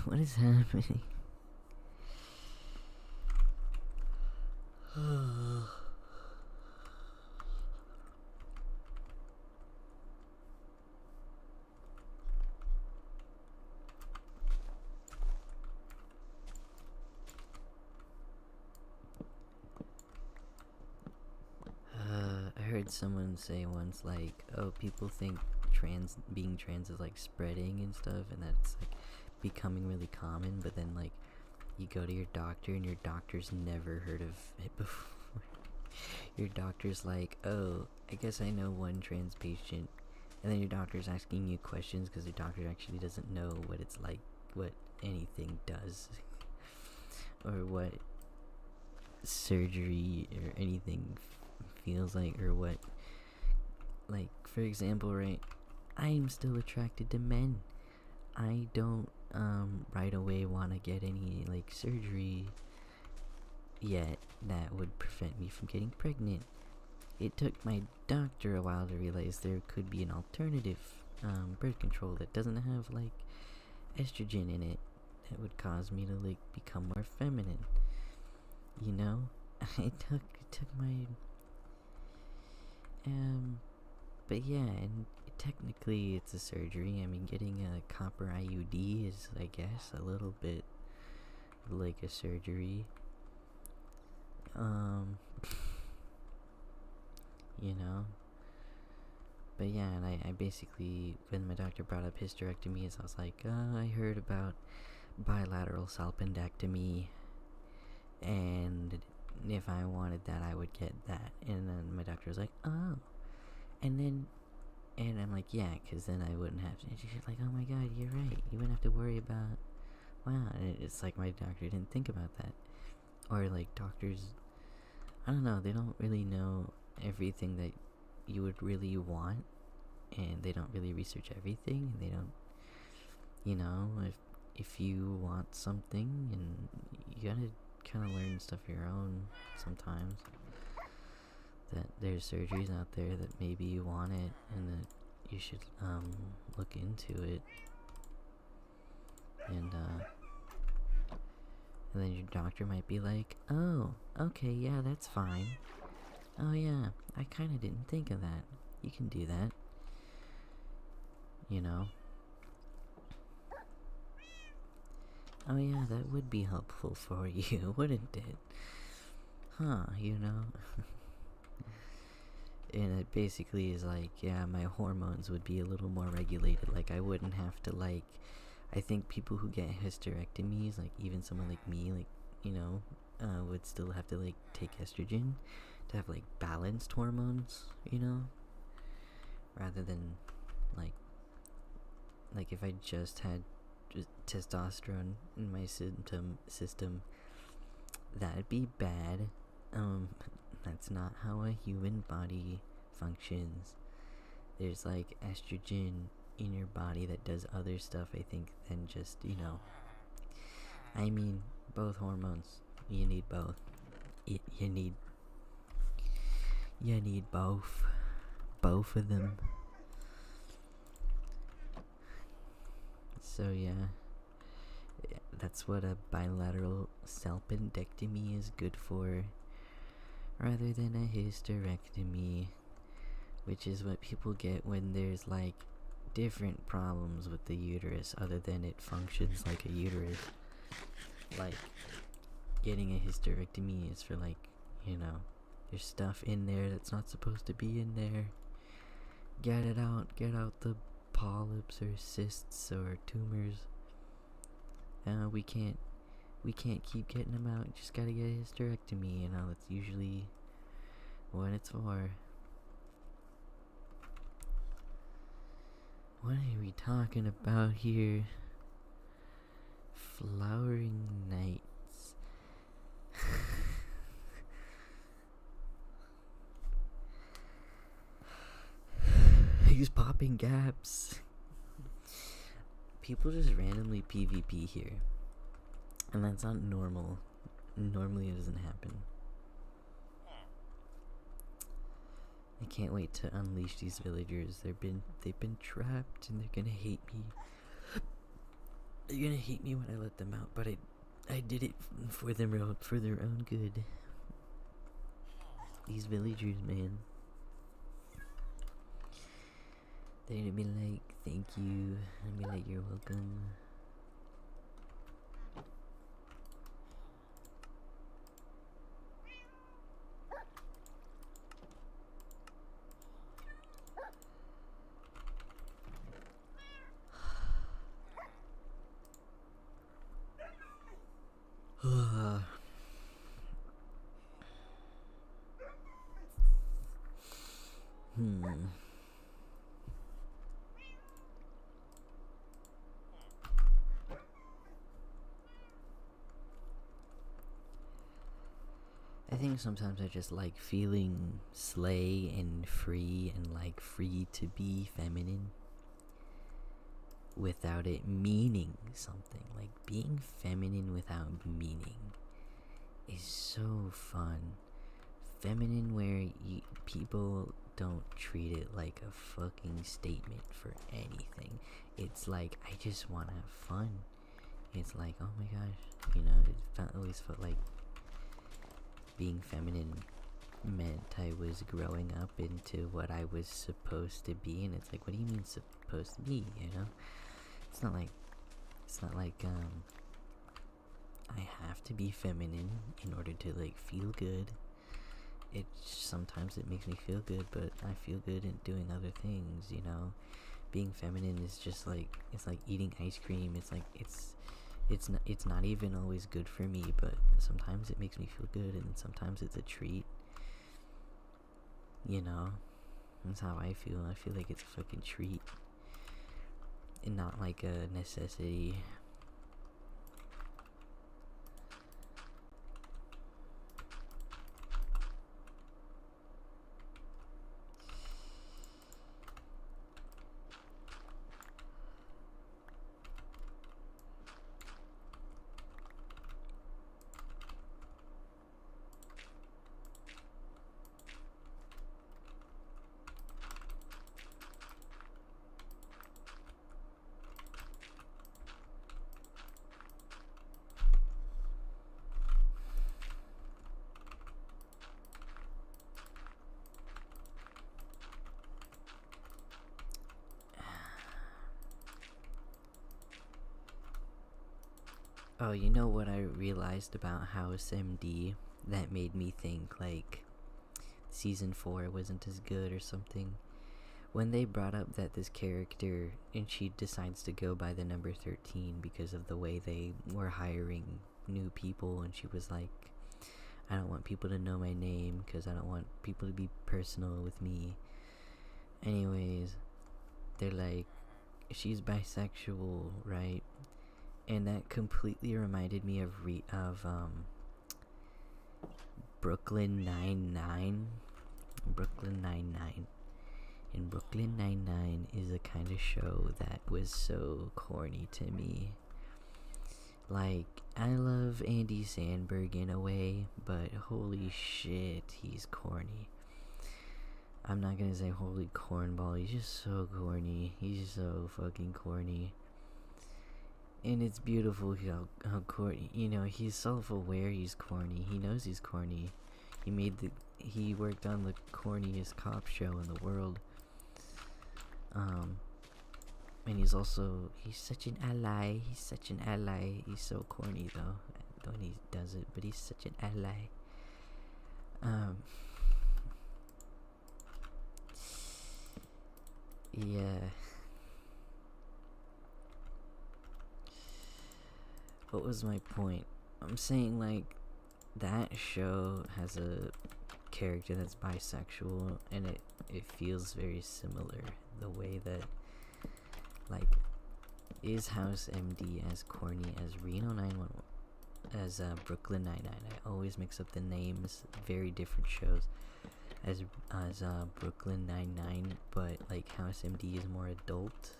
What is happening? heard someone say once, like, oh, people think being trans is like spreading and stuff, and that's like becoming really common, but then like you go to your doctor and your doctor's never heard of it before. Your doctor's like, oh, I guess I know one trans patient, and then your doctor's asking you questions because your doctor actually doesn't know what it's like, what anything does, or what surgery or anything feels like, or what, like, for example, right, I'm still attracted to men. I don't right away want to get any like surgery yet that would prevent me from getting pregnant. It took my doctor a while to realize there could be an alternative birth control that doesn't have like estrogen in it that would cause me to like become more feminine. You know, it took my but yeah, and technically it's a surgery. I mean, getting a copper IUD is, I guess, a little bit like a surgery. You know. But yeah, and I basically, when my doctor brought up hysterectomies, I was like, I heard about bilateral salpingectomy, and if I wanted that, I would get that. And then my doctor was like, oh. And I'm like, yeah, because then I wouldn't have to. And she's like, oh my god, you're right. You wouldn't have to worry about, wow. And it's like my doctor didn't think about that. Or like doctors, I don't know, they don't really know everything that you would really want. And they don't really research everything. And they don't, you know, if you want something, and you gotta kind of learn stuff of your own sometimes. That there's surgeries out there that maybe you want it, and that you should look into it, and then your doctor might be like, oh, okay, yeah, that's fine. Oh yeah, I kind of didn't think of that. You can do that, you know. Oh yeah, that would be helpful for you, wouldn't it? Huh, you know. And it basically is like, yeah, my hormones would be a little more regulated. Like, I wouldn't have to, like, I think people who get hysterectomies, like, even someone like me, like, you know, would still have to, like, take estrogen to have, like, balanced hormones, you know? Rather than, like if I just had testosterone in my system, that'd be bad. That's not how a human body functions. There's like estrogen in your body that does other stuff, I think, than just, you know. I mean, both hormones. You need both. You need both. Both of them. So yeah. That's what a bilateral salpingectomy is good for, rather than a hysterectomy, which is what people get when there's like different problems with the uterus other than it functions like a uterus. Like, getting a hysterectomy is for, like, you know, there's stuff in there that's not supposed to be in there. Get it out. Get out the polyps or cysts or tumors. We can't keep getting them out. Just gotta get a hysterectomy, you know. That's usually what it's for. What are we talking about here? Flowering nights. He's popping gaps. People just randomly PvP here, and that's not normal. Normally it doesn't happen. I can't wait to unleash these villagers. They've been trapped, and they're gonna hate me. They're gonna hate me when I let them out, but I did it for their own good. These villagers, man. They're gonna be like, thank you. I'm gonna be like, you're welcome. I think sometimes I just like feeling slay and free and like free to be feminine without it meaning something. Like being feminine without meaning is so fun. Feminine where people don't treat it like a fucking statement for anything. It's like, I just want to have fun. It's like, oh my gosh, you know, always felt like being feminine meant I was growing up into what I was supposed to be, and it's like, what do you mean supposed to be, you know? It's not like I have to be feminine in order to like feel good. Sometimes it makes me feel good, but I feel good in doing other things, you know? Being feminine is just like, it's like eating ice cream. It's like, it's not even always good for me, but sometimes it makes me feel good, and sometimes it's a treat. You know? That's how I feel. I feel like it's a fucking treat. And not like a necessity. Oh, you know what I realized about House MD that made me think like season 4 wasn't as good or something? When they brought up that this character, and she decides to go by the number 13 because of the way they were hiring new people, and she was like, I don't want people to know my name because I don't want people to be personal with me. Anyways, they're like, she's bisexual, right? And that completely reminded me of Brooklyn Nine-Nine. Brooklyn Nine-Nine. And Brooklyn Nine-Nine is a kind of show that was so corny to me. Like, I love Andy Samberg in a way, but holy shit, he's corny. I'm not gonna say holy cornball, he's just so corny. He's so fucking corny. And it's beautiful how corny, you know, he's self-aware he's corny. He knows he's corny. He worked on the corniest cop show in the world. And he's such an ally. He's such an ally. He's so corny though when he does it, but he's such an ally. Yeah. What was my point? I'm saying, like, that show has a character that's bisexual, and it feels very similar. The way that, like, is House MD as corny as Reno 911, as Brooklyn Nine-Nine? I always mix up the names. Very different shows. As Brooklyn Nine-Nine, but like House MD is more adult,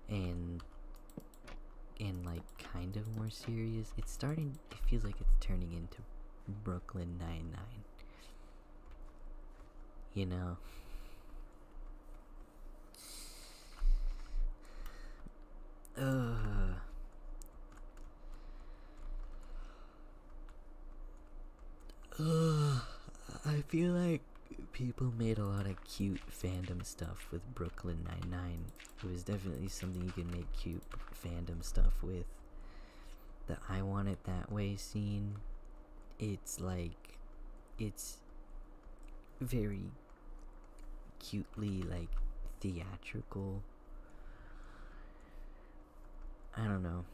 and like kind of more serious. It feels like it's turning into Brooklyn Nine-Nine. You know? I feel like people made a lot of cute fandom stuff with Brooklyn Nine-Nine. It was definitely something you could make cute fandom stuff with. The I Want It That Way scene, it's like, it's very cutely, like, theatrical. I don't know.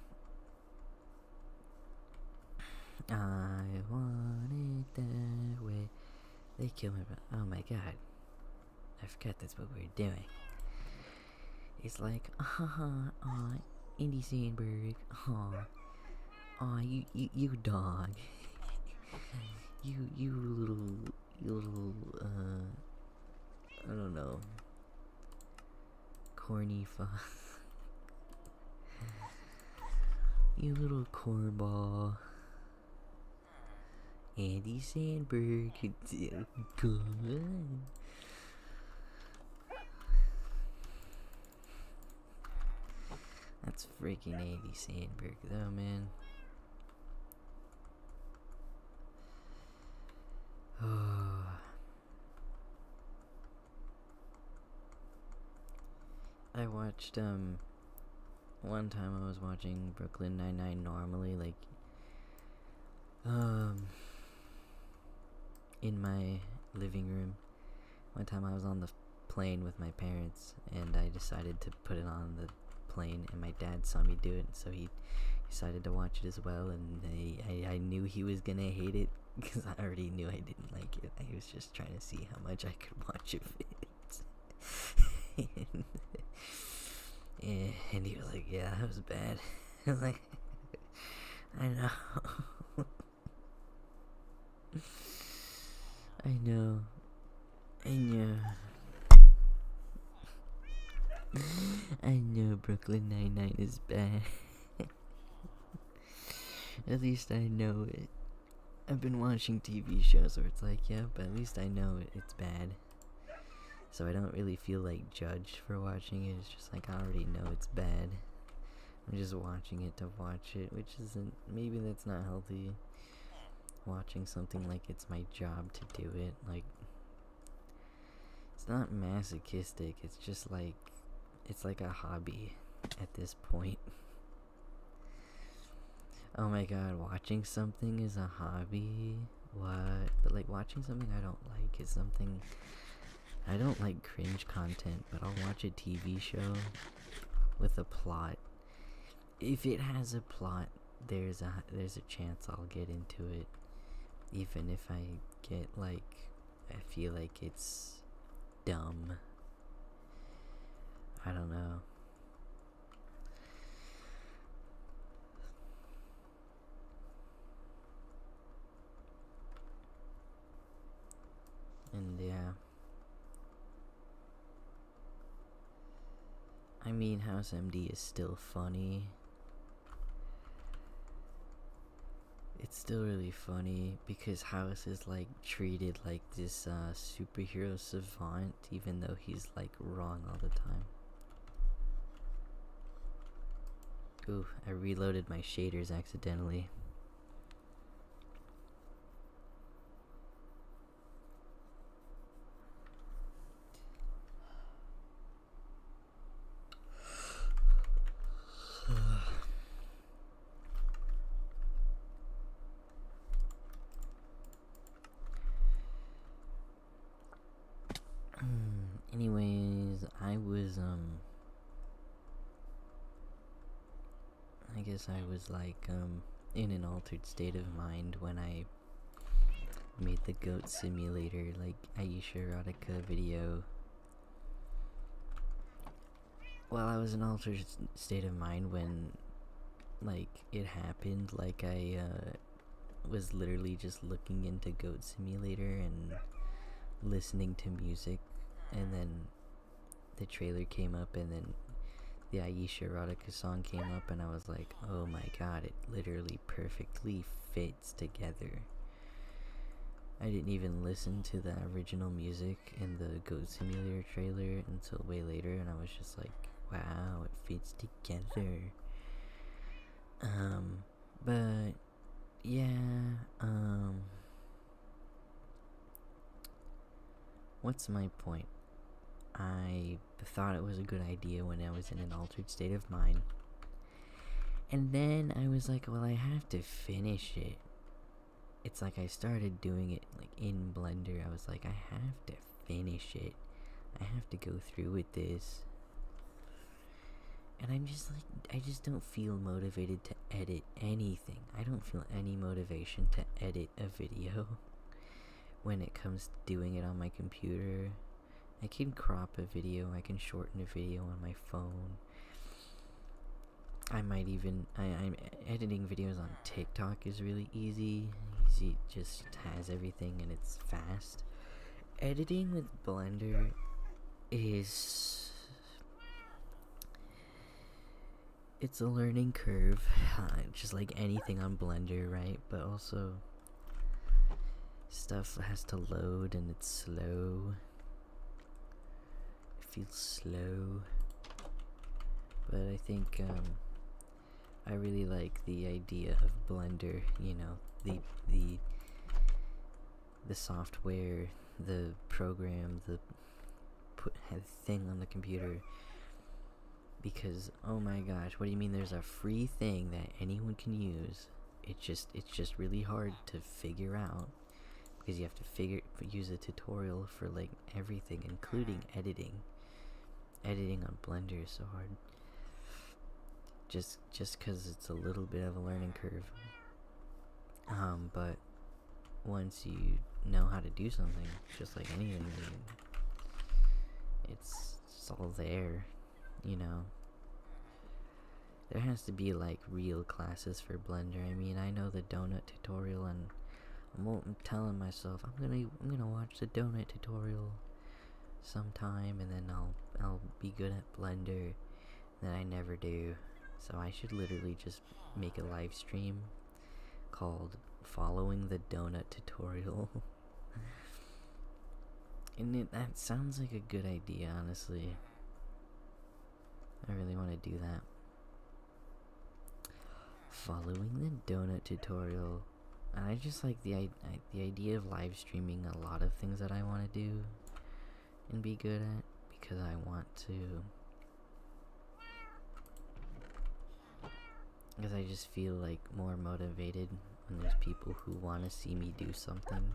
I want it that way. They kill me, oh my god. I forgot that's what we were doing. It's like, Andy Samberg, you dog. You little, I don't know, corny fuck. You little cornball. Andy Sandberg, good. That's freaking Andy Sandberg, though, man. I watched, one time I was watching Brooklyn Nine-Nine normally, like, in my living room. One time I was on the plane with my parents, and I decided to put it on the plane, and my dad saw me do it, so he decided to watch it as well, and I knew he was gonna hate it, because I already knew I didn't like it. I was just trying to see how much I could watch of it. And he was like, yeah, that was bad. I was like, I know. I know. I know Brooklyn Nine-Nine is bad. At least I know it. I've been watching TV shows where it's like, yeah, but at least I know it's bad. So I don't really feel like judged for watching it. It's just like, I already know it's bad. I'm just watching it to watch it, which isn't, maybe that's not healthy. Watching something like it's my job to do it, like, it's not masochistic, it's just like, it's like a hobby at this point. Oh my god, watching something is a hobby? What? But like, watching something I don't like is something, I don't like cringe content, but I'll watch a TV show with a plot. If it has a plot, there's a chance I'll get into it. Even if I get, like, I feel like it's dumb. I don't know. And yeah. I mean, House MD is still funny. It's still really funny because House is like treated like this superhero savant, even though he's like wrong all the time. Ooh, I reloaded my shaders accidentally. Anyways, I guess I was like, in an altered state of mind when I made the Goat Simulator, like, Aisha Erotica video. Well, I was in an altered state of mind when, like, it happened, like, I, was literally just looking into Goat Simulator and listening to music, and then the trailer came up, and then the Aisha Erotica song came up, and I was like, oh my god, it literally perfectly fits together. I didn't even listen to the original music in the Goat Simulator trailer until way later, and I was just like, wow, it fits together. But yeah, what's my point? I thought it was a good idea when I was in an altered state of mind. And then I was like, well, I have to finish it. It's like I started doing it like in Blender. I was like, I have to finish it. I have to go through with this. And I'm just like, I just don't feel motivated to edit anything. I don't feel any motivation to edit a video when it comes to doing it on my computer. I can crop a video, I can shorten a video on my phone. I might even, I'm editing videos on TikTok is really easy. because it just has everything and it's fast. Editing with Blender is... it's a learning curve, just like anything on Blender, right? But also, stuff has to load and it's slow. It feels slow. But I think, I really like the idea of Blender, you know, the software, the program, the thing on the computer. Because, oh my gosh, what do you mean there's a free thing that anyone can use? It's just really hard to figure out, because you have to use a tutorial for like everything, including editing. Editing on Blender is so hard. Just because it's a little bit of a learning curve. But once you know how to do something, just like anything, it's all there, you know. There has to be like real classes for Blender. I mean, I know the donut tutorial, and I'm telling myself I'm gonna watch the donut tutorial sometime, and then I'll be good at Blender. Then I never do. So I should literally just make a live stream called Following the Donut Tutorial. And that sounds like a good idea, honestly. I really want to do that. Following the Donut Tutorial. And I just like the idea of live streaming a lot of things that I want to do and be good at, because I want to... because I just feel like more motivated when there's people who want to see me do something.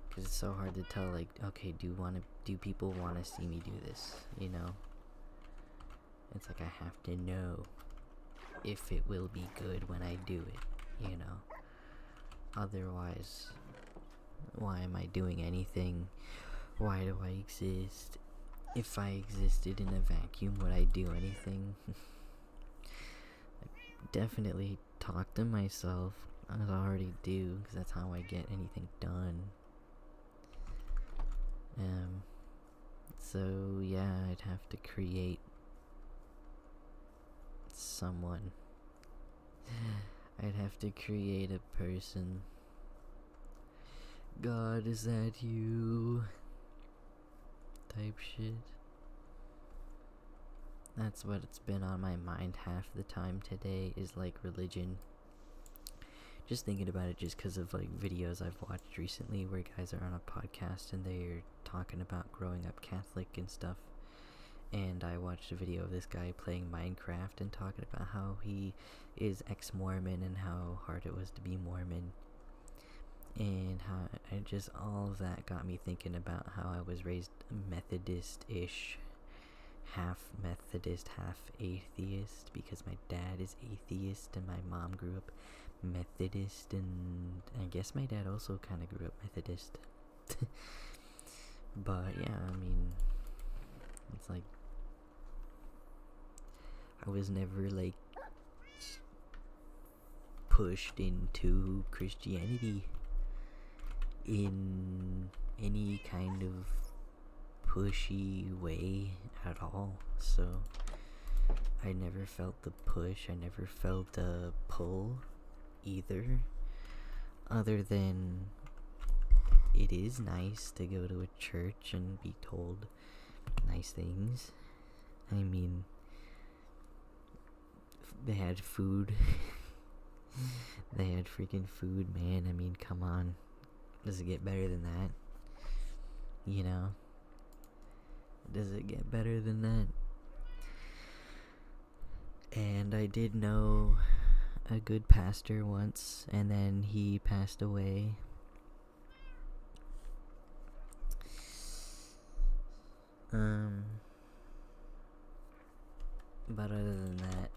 Because it's so hard to tell, like, okay, do people want to see me do this, you know? It's like I have to know if it will be good when I do it, you know? Otherwise, why am I doing anything? Why do I exist? If I existed in a vacuum, would I do anything? Definitely talk to myself, as I already do, because that's how I get anything done. So yeah, I'd have to create someone. I'd have to create a person. God, is that you? Type shit. That's what it's been on my mind half the time today, is like religion. Just thinking about it just because of like videos I've watched recently where guys are on a podcast and they're talking about growing up Catholic and stuff. And I watched a video of this guy playing Minecraft and talking about how he is ex-Mormon and how hard it was to be Mormon. And how all of that got me thinking about how I was raised Methodist-ish. Half Methodist, half atheist, because my dad is atheist and my mom grew up Methodist, and I guess my dad also kind of grew up Methodist. But yeah, I mean, it's like I was never like pushed into Christianity in any kind of pushy way at all, so I never felt the push, I never felt the pull either, other than it is nice to go to a church and be told nice things. I mean, they had food. They had freaking food, man. I mean, come on, does it get better than that? You know? Does it get better than that? And I did know a good pastor once, and then he passed away. But other than that,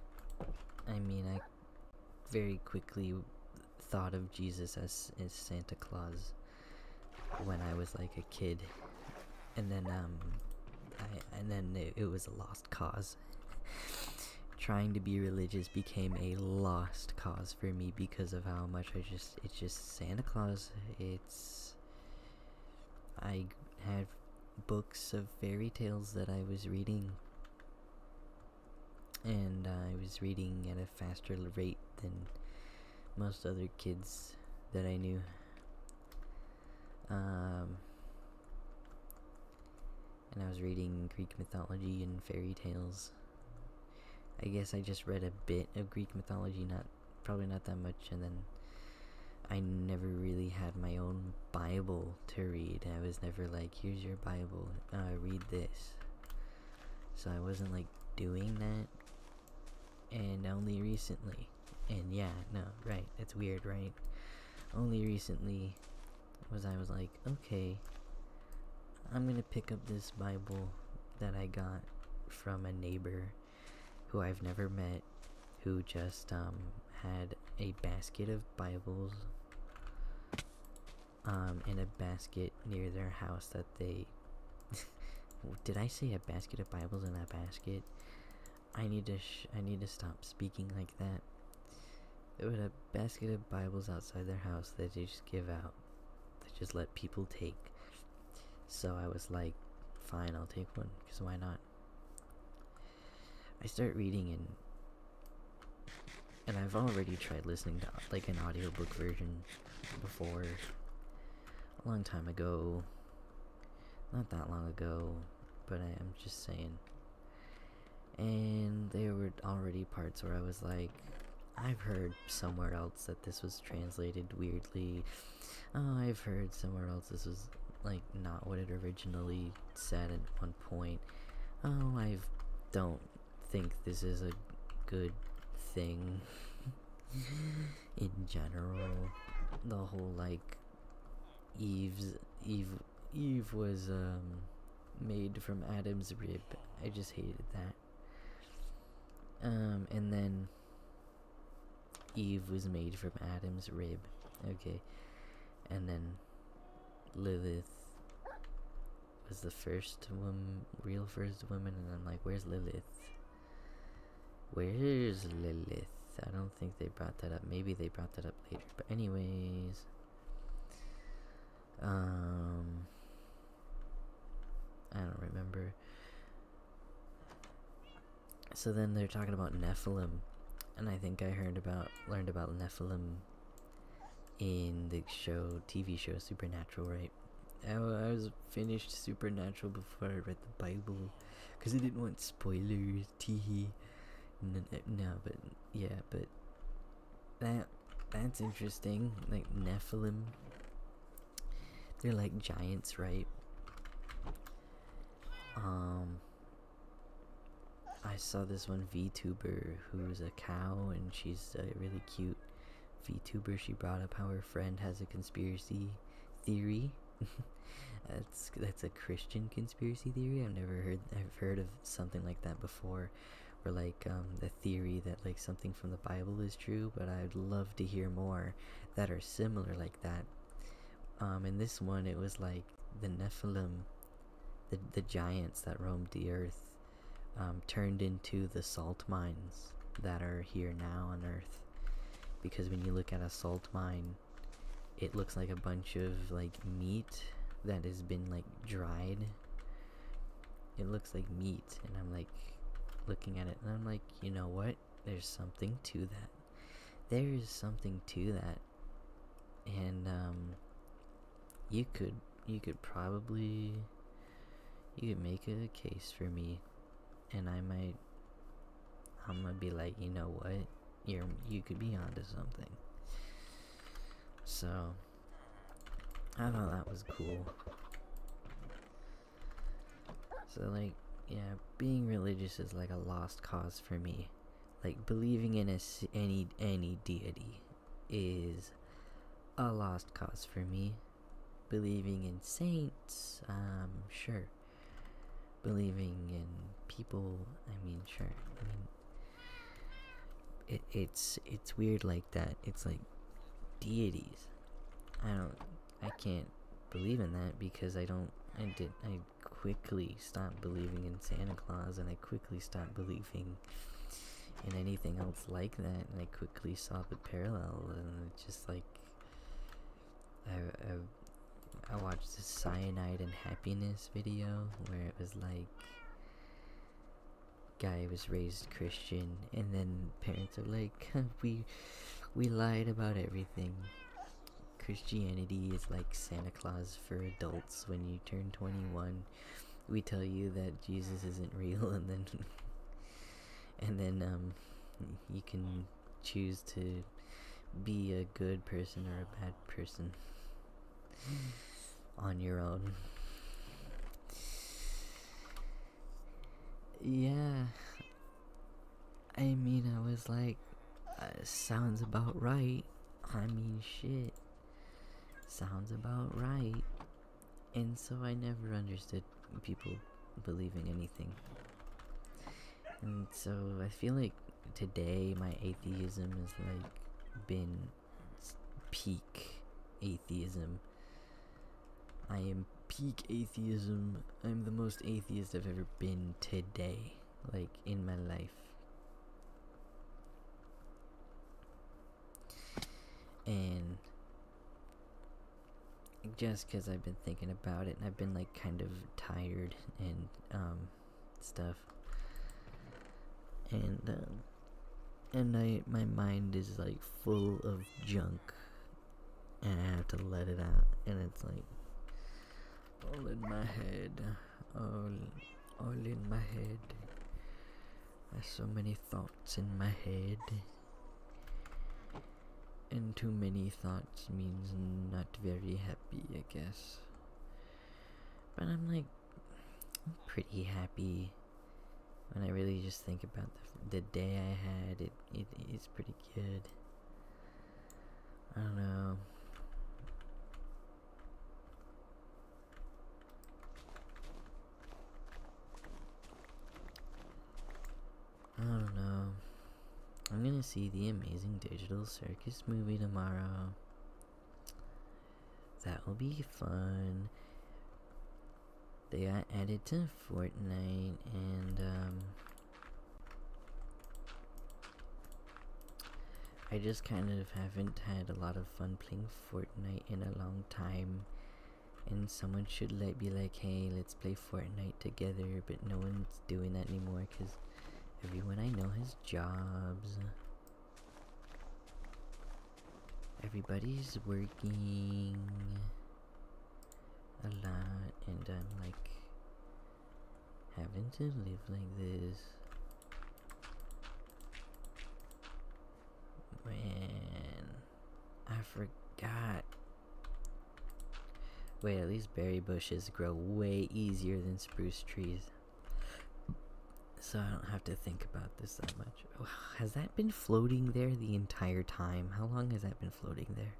I mean, I very quickly thought of Jesus as Santa Claus when I was like a kid, and then it was a lost cause. trying to be religious became a lost cause for me because of how much it's just Santa Claus. I had books of fairy tales that I was reading, and I was reading at a faster rate than most other kids that I knew. And I was reading Greek mythology and fairy tales. I guess I just read a bit of Greek mythology, probably not that much, and then I never really had my own Bible to read. I was never like, here's your Bible, read this. So I wasn't like doing that, and only recently, and yeah, no, right, it's weird, right? Only recently I was like, okay, I'm gonna pick up this Bible that I got from a neighbor who I've never met, who just had a basket of Bibles in a basket near their house that they did I say a basket of Bibles in a basket? I need to stop speaking like that. They would have a basket of Bibles outside their house that they just give out. They just let people take. So I was like, fine, I'll take one, because why not? I start reading, and I've already tried listening to like an audiobook version before, a long time ago. Not that long ago, but I am just saying. And there were already parts where I was like, I've heard somewhere else that this was translated weirdly. Oh, I've heard somewhere else this was like not what it originally said at one point. Oh, I don't think this is a good thing in general. The whole like Eve was made from Adam's rib. I just hated that. And then Eve was made from Adam's rib. Okay. And then Lilith was the first real first woman, and I'm like, where's Lilith? Where's Lilith? I don't think they brought that up. Maybe they brought that up later. But anyways, I don't remember. So then they're talking about Nephilim, and I think I learned about Nephilim in the TV show Supernatural, right? I was finished Supernatural before I read the Bible, because I didn't want spoilers, teehee. No, but yeah, but that's interesting. Like Nephilim, they're like giants, right? I saw this one VTuber who's a cow, and she's a really cute VTuber. She brought up how her friend has a conspiracy theory. That's a Christian conspiracy theory. I've heard of something like that before, or like the theory that like something from the Bible is true, but I'd love to hear more that are similar like that. In this one, it was like the Nephilim, the giants that roamed the earth, turned into the salt mines that are here now on Earth. Because when you look at a salt mine, it looks like a bunch of like meat that has been like dried. It looks like meat, and I'm like looking at it, and I'm like, you know what? There's something to that. There is something to that, and you could probably make a case for me, and I'm gonna be like, you know what? You could be onto something. So I thought that was cool. So like, yeah, being religious is like a lost cause for me. Like believing in any deity is a lost cause for me. Believing in saints, sure. Believing in people, I mean, sure. I mean, it's weird like that. It's like deities. I can't believe in that because I quickly stopped believing in Santa Claus, and I quickly stopped believing in anything else like that, and I quickly saw the parallel, and it's just like I watched this Cyanide and Happiness video where it was like guy was raised Christian, and then parents are like, we lied about everything. Christianity is like Santa Claus for adults. When you turn 21, we tell you that Jesus isn't real, and then you can choose to be a good person or a bad person on your own. Yeah, I mean, I was like, sounds about right. I mean, shit, sounds about right. And so I never understood people believing anything. And so I feel like today my atheism has like been peak atheism. I am peak atheism. I'm the most atheist I've ever been today, like in my life. And just because I've been thinking about it, and I've been like kind of tired and stuff, and my mind is like full of junk, and I have to let it out, and it's like all in my head, all in my head. There's so many thoughts in my head, and too many thoughts means not very happy, I guess. But I'm like pretty happy when I really just think about the day I had. It's pretty good. I don't know. I don't know. I'm gonna see the Amazing Digital Circus movie tomorrow. That will be fun. They got added to Fortnite, and I just kind of haven't had a lot of fun playing Fortnite in a long time. And someone should be like, hey, let's play Fortnite together, but no one's doing that anymore because everyone I know has jobs. Everybody's working a lot, and I'm like having to live like this. Man, I forgot. Wait, at least berry bushes grow way easier than spruce trees. So I don't have to think about this that much. Has that been floating there the entire time? How long has that been floating there?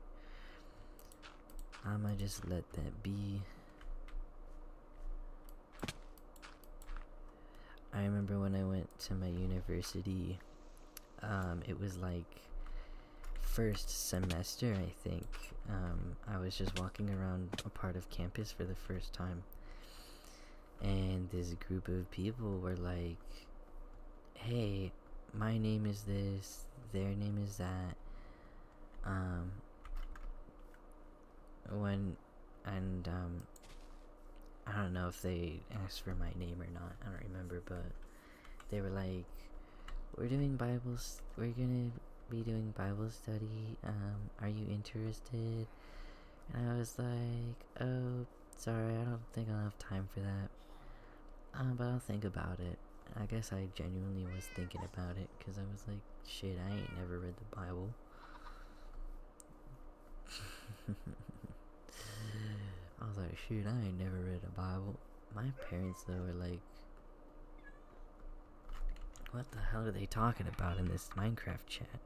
I'ma just let that be. I remember when I went to my university, it was like first semester, I think. I was just walking around a part of campus for the first time, and this group of people were like, hey, my name is this, their name is that, I don't know if they asked for my name or not, I don't remember, but they were like, we're gonna be doing Bible study, are you interested? And I was like, oh, sorry, I don't think I'll have time for that, but I'll think about it. I guess I genuinely was thinking about it, because I was like, shit, I ain't never read the Bible. I was like, shoot, I ain't never read a Bible. My parents, though, were like, what the hell are they talking about in this Minecraft chat?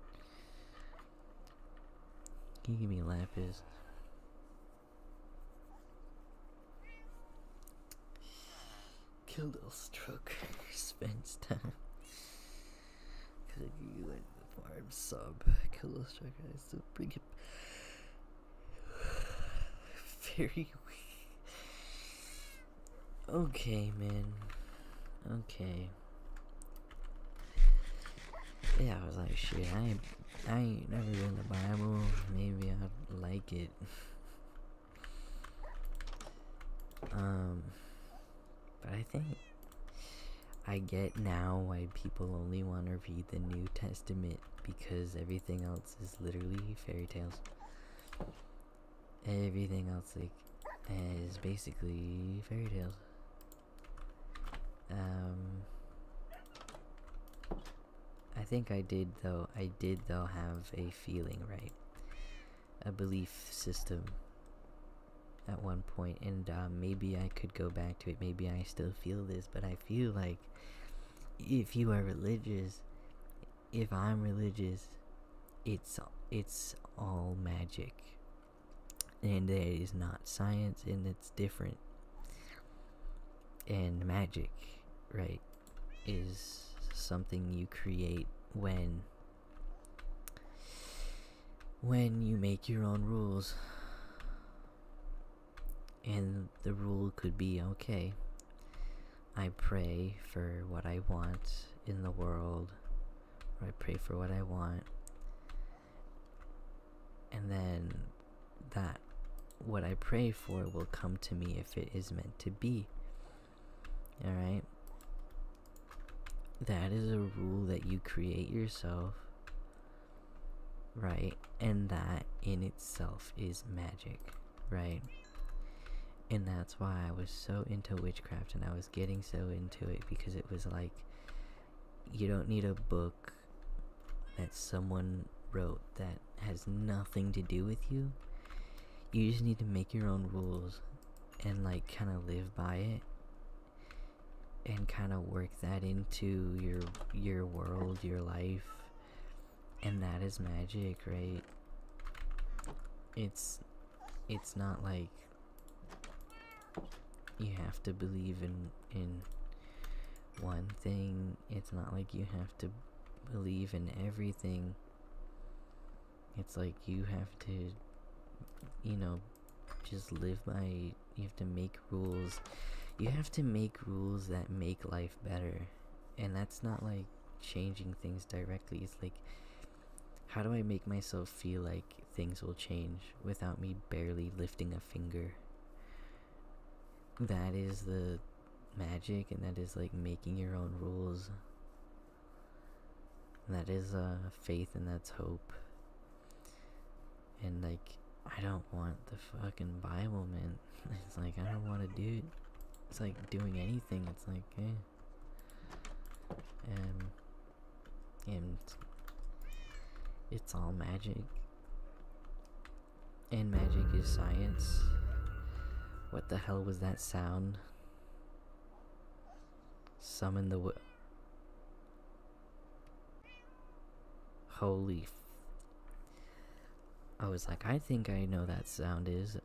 Can you give me lapis? Killstroke spends time. Cause you went the farm sub. Killstroke has to bring it very weak. Okay, man. Okay. Yeah, I was like, shit, I ain't never read the Bible. Maybe I'd like it. But I think I get now why people only want to read the New Testament, because everything else is literally fairy tales. Everything else like is basically fairy tales. I think I did though have a feeling, right? A belief system at one point, and maybe I could go back to it. Maybe I still feel this, but I feel like if you are religious, if I'm religious, it's all magic, and it is not science, and it's different. And magic, right, is something you create when you make your own rules. And the rule could be, okay, I pray for what I want in the world, or I pray for what I want, and then that what I pray for will come to me if it is meant to be. Alright? That is a rule that you create yourself, right? And that in itself is magic, right? And that's why I was so into witchcraft, and I was getting so into it, because it was like, you don't need a book that someone wrote that has nothing to do with you. You just need to make your own rules and like kind of live by it, and kind of work that into your world, your life, and that is magic, right? It's not like you have to believe in one thing. It's not like you have to believe in everything. It's like you have to, just live by, you have to make rules. You have to make rules that make life better. And that's not like changing things directly. It's like, how do I make myself feel like things will change without me barely lifting a finger? That is the magic, and that is like making your own rules. That is faith, and that's hope. And like, I don't want the fucking Bible, man. It's like, I don't want to do it. It's like doing anything. It's like, and it's all magic. And magic is science. What the hell was that sound? Summon the holy I was like, I think I know that sound is.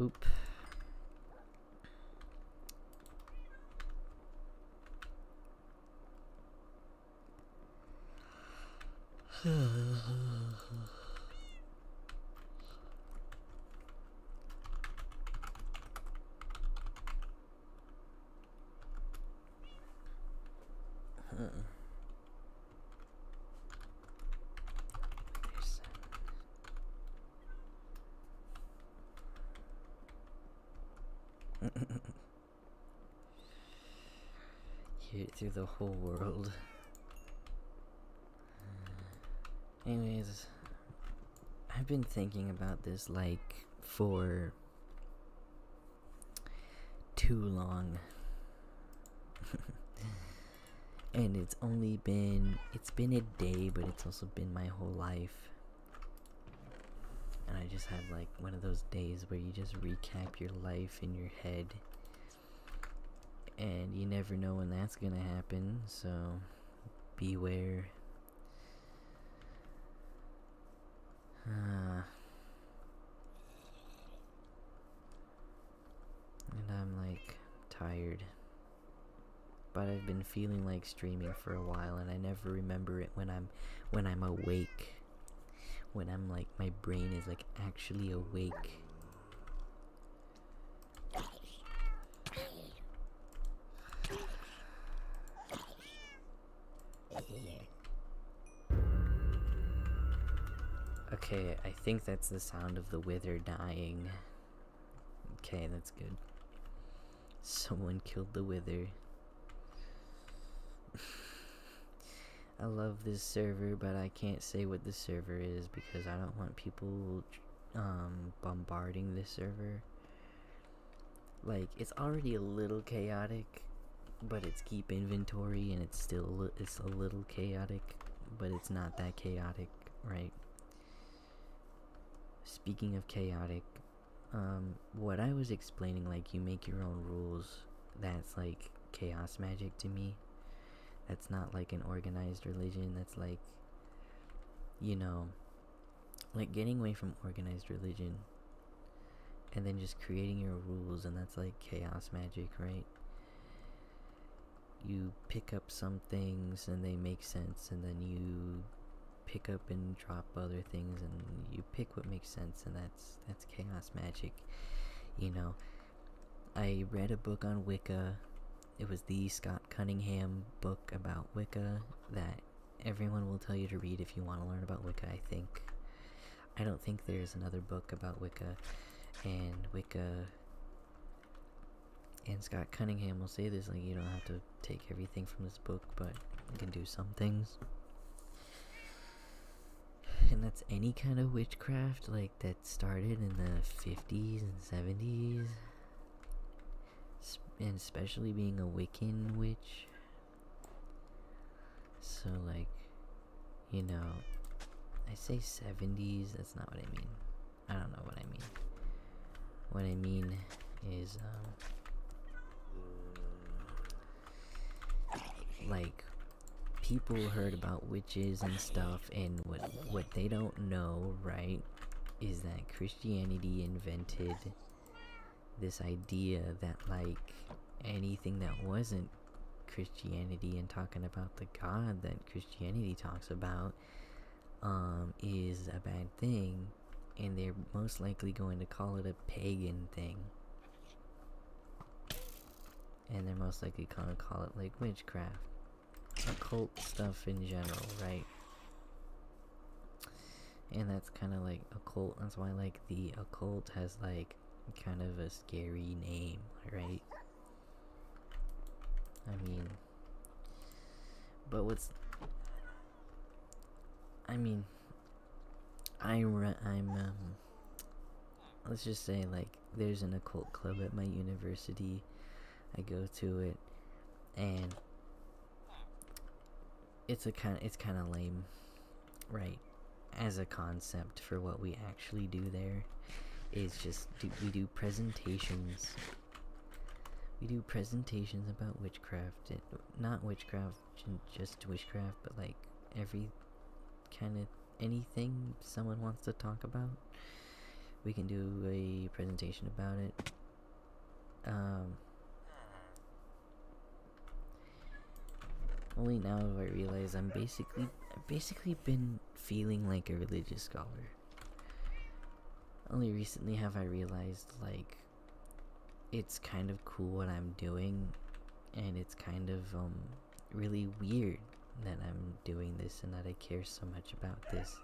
Oop. Hear it through the whole world. Anyways, I've been thinking about this like for too long. And it's been a day, but it's also been my whole life. And I just had like one of those days where you just recap your life in your head. And you never know when that's gonna happen, so beware. And I'm like tired. But I've been feeling like streaming for a while, and I never remember it when I'm awake. When I'm like, my brain is like actually awake. Okay, I think that's the sound of the wither dying. Okay, that's good. Someone killed the wither. I love this server, but I can't say what the server is because I don't want people bombarding this server. Like, it's already a little chaotic, but it's keep inventory, and it's a little chaotic, but it's not that chaotic, right? Speaking of chaotic, what I was explaining, like, you make your own rules, that's like chaos magic to me. That's not like an organized religion. That's like, you know, like getting away from organized religion and then just creating your rules, and that's like chaos magic, right? You pick up some things and they make sense, and then you pick up and drop other things, and you pick what makes sense, and that's chaos magic. You know, I read a book on Wicca. It was the Scott Cunningham book about Wicca that everyone will tell you to read if you want to learn about Wicca, I think. I don't think there's another book about Wicca, and and Scott Cunningham will say this, like, you don't have to take everything from this book, but you can do some things. And that's any kind of witchcraft, like, that started in the 50s and 70s. And especially being a Wiccan witch. So, like, you know, I say 70s, that's not what I mean. I don't know what I mean. What I mean is, like, people heard about witches and stuff, and what they don't know, right, is that Christianity invented this idea that, like, anything that wasn't Christianity and talking about the God that Christianity talks about is a bad thing, and they're most likely going to call it a pagan thing, and they're most likely going to call it like witchcraft, occult stuff in general, right? And that's kind of like occult. That's why, like, the occult has like kind of a scary name, right? I mean, but let's just say, like, there's an occult club at my university. I go to it, and it's kind of lame, right? As a concept for what we actually do there is just we do presentations. We do presentations about witchcraft. Not witchcraft, just witchcraft, but like every kind of anything someone wants to talk about, we can do a presentation about it. Only now have I realized I've basically been feeling like a religious scholar. Only recently have I realized, like, it's kind of cool what I'm doing, and it's kind of really weird that I'm doing this, and that I care so much about this,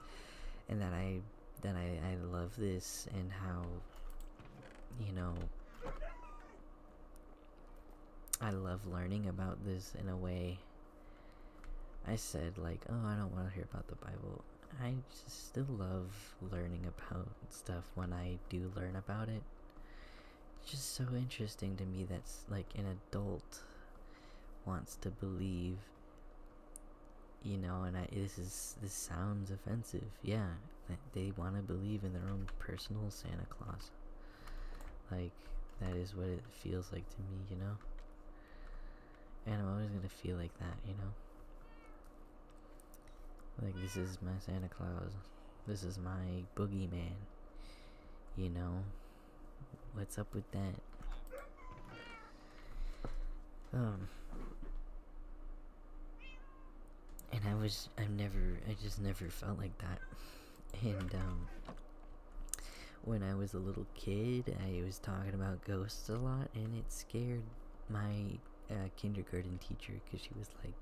and that I love this, and how, you know, I love learning about this in a way. I said, like, oh, I don't want to hear about the Bible. I just still love learning about stuff when I do learn about it. It's just so interesting to me that, like, an adult wants to believe, you know, and this sounds offensive, yeah, that they want to believe in their own personal Santa Claus. Like, that is what it feels like to me, you know? And I'm always gonna feel like that, you know? Like, this is my Santa Claus. This is my boogeyman. You know? What's up with that? And I just never felt like that. And, when I was a little kid, I was talking about ghosts a lot, and it scared my kindergarten teacher, because she was like,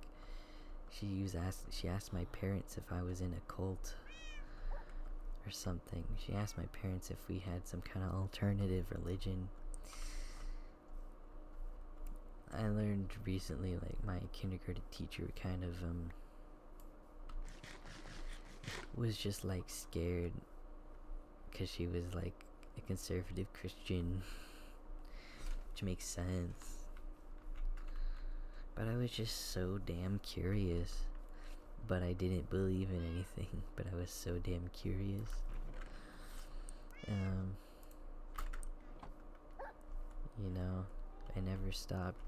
she asked my parents if I was in a cult, or something. She asked my parents if we had some kind of alternative religion. I learned recently, like, my kindergarten teacher kind of, was just, like, scared because she was, like, a conservative Christian, which makes sense. But I was just so damn curious. But I didn't believe in anything, but I was so damn curious. You know, I never stopped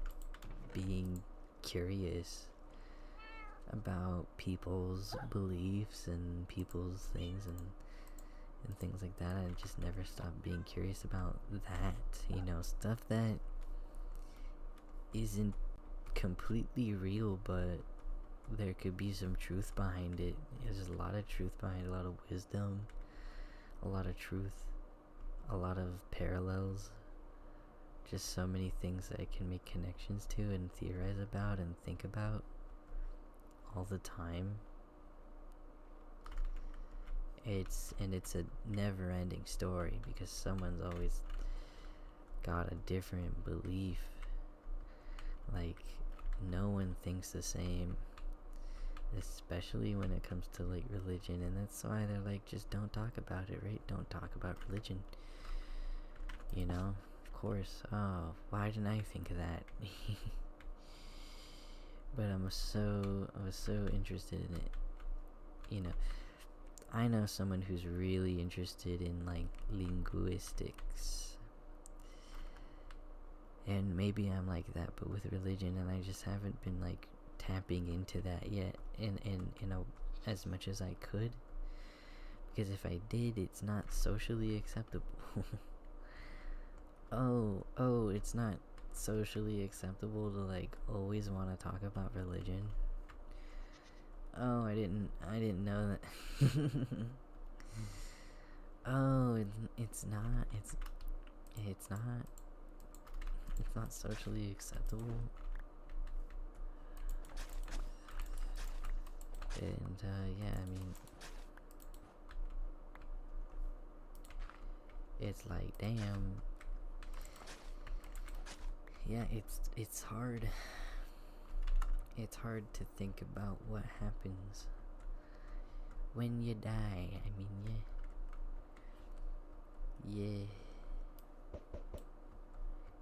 being curious about people's beliefs and people's things and things like that. I just never stopped being curious about that, you know, stuff that isn't completely real, but there could be some truth behind it. There's a lot of truth behind it, a lot of wisdom, a lot of truth, a lot of parallels. Just so many things that I can make connections to and theorize about and think about all the time. It's a never-ending story because someone's always got a different belief. Like, no one thinks the same, especially when it comes to, like, religion, and that's why they're like, just don't talk about it, right? Don't talk about religion, you know? Of course. Oh, why didn't I think of that? But I was so interested in it, you know. I know someone who's really interested in, like, linguistics, and maybe I'm like that, but with religion, and I just haven't been, like, tapping into that yet in as much as I could, because if I did, it's not socially acceptable. oh, it's not socially acceptable to, like, always want to talk about religion. Oh, I didn't know that. Oh, it's not socially acceptable. And yeah, I mean, it's like, damn. Yeah, it's hard. It's hard to think about what happens when you die. I mean, yeah.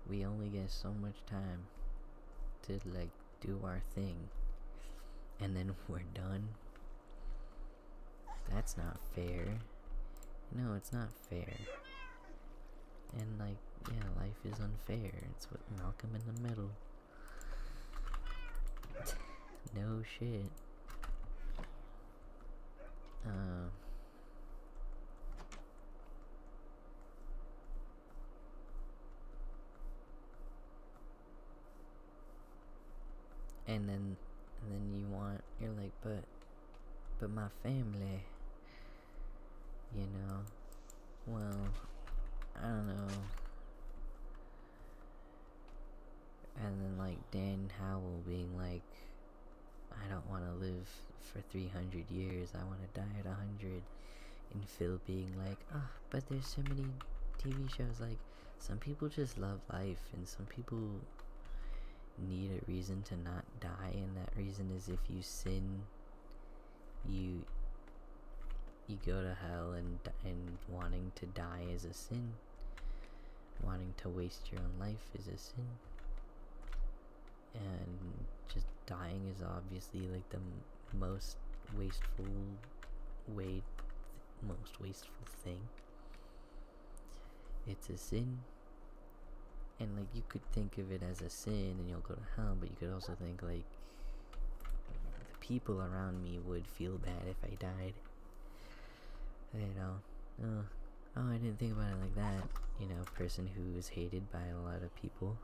We only get so much time to, like, do our thing, and then we're done. That's not fair. No, it's not fair. And, like, yeah, life is unfair. It's what Malcolm in the Middle. No shit. And then you're like, but my family, you know. Well, I don't know. And then, like, Dan Howell being like, I don't want to live for 300 years, I want to die at 100. And Phil being like, but there's so many TV shows. Like, some people just love life, and some people need a reason to not die, and that reason is if you sin, you go to hell, and wanting to die is a sin. Wanting to waste your own life is a sin. And just dying is obviously, like, the most wasteful thing. It's a sin. And, like, you could think of it as a sin and you'll go to hell, but you could also think, like, the people around me would feel bad if I died. You know, I didn't think about it like that. You know, person who is hated by a lot of people.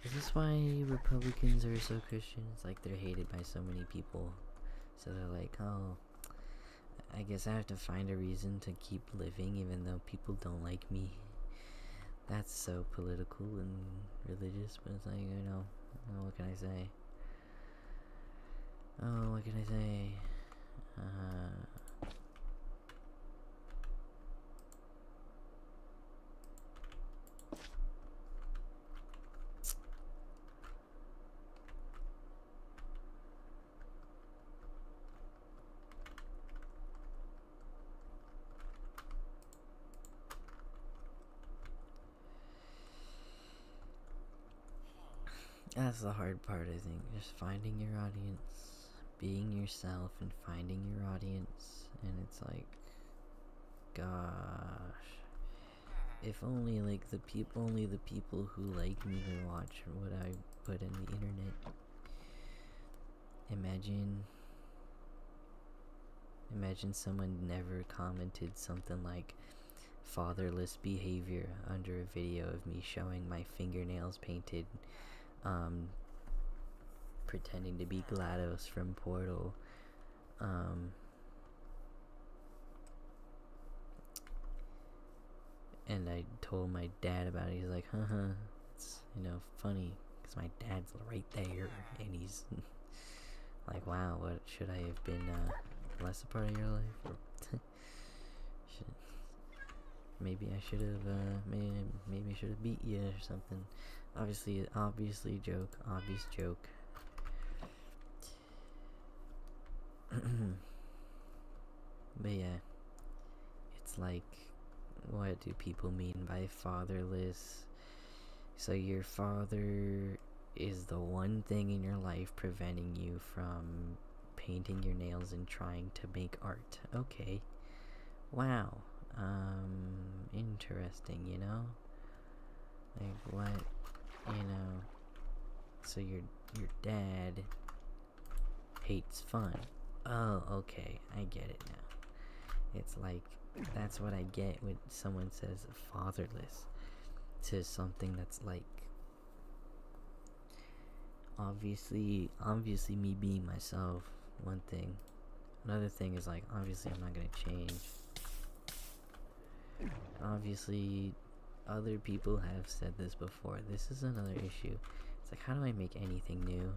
Is this why Republicans are so Christian? It's like they're hated by so many people. So they're like, oh, I guess I have to find a reason to keep living even though people don't like me. That's so political and religious, but it's like, you know, what can I say? Oh, what can I say? That's the hard part, I think. Just finding your audience, being yourself, and finding your audience. And it's like, gosh, if only like the people who like me to watch what I put in the internet. Imagine someone never commented something like fatherless behavior under a video of me showing my fingernails painted, pretending to be GLaDOS from Portal, and I told my dad about it. He's like, it's, funny, because my dad's right there, and he's like, wow, what, should I have been, less a part of your life, or maybe I should have, maybe I should have beat you or something. Obviously joke, obvious joke. But yeah, it's like, what do people mean by fatherless? So your father is the one thing in your life preventing you from painting your nails and trying to make art. Okay. Wow. Interesting, Like, what, so your dad hates fun. Oh, okay, I get it now. It's like, that's what I get when someone says fatherless to something that's like, obviously me being myself, one thing. Another thing is like, obviously I'm not gonna change. Obviously, other people have said this before. This is another issue. It's like, how do I make anything new?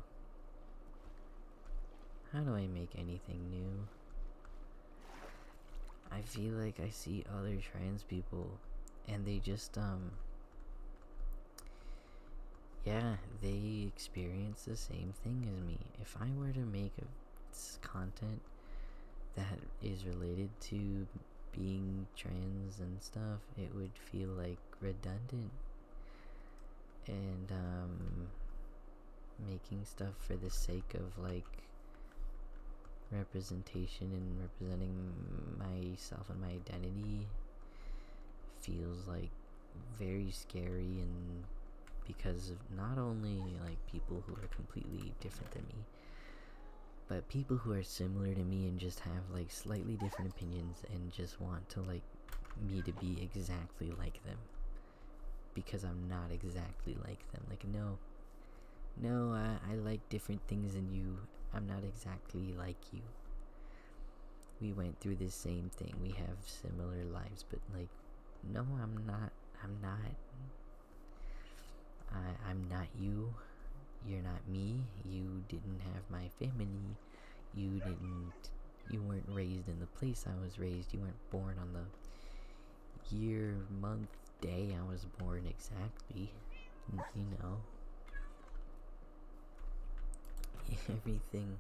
How do I make anything new? I feel like I see other trans people, and they just, yeah, they experience the same thing as me. If I were to make content that is related to being trans and stuff, it would feel like redundant. And making stuff for the sake of like representation and representing myself and my identity feels like very scary, and because of not only like people who are completely different than me, but people who are similar to me and just have like slightly different opinions and just want to like me to be exactly like them because I'm not exactly like them. Like, no, I like different things than you. I'm not exactly like you. We went through the same thing. We have similar lives, but like, no, I'm not you. You're not me. You didn't have my family. You weren't raised in the place I was raised. You weren't born on the year, month, day I was born exactly. Everything.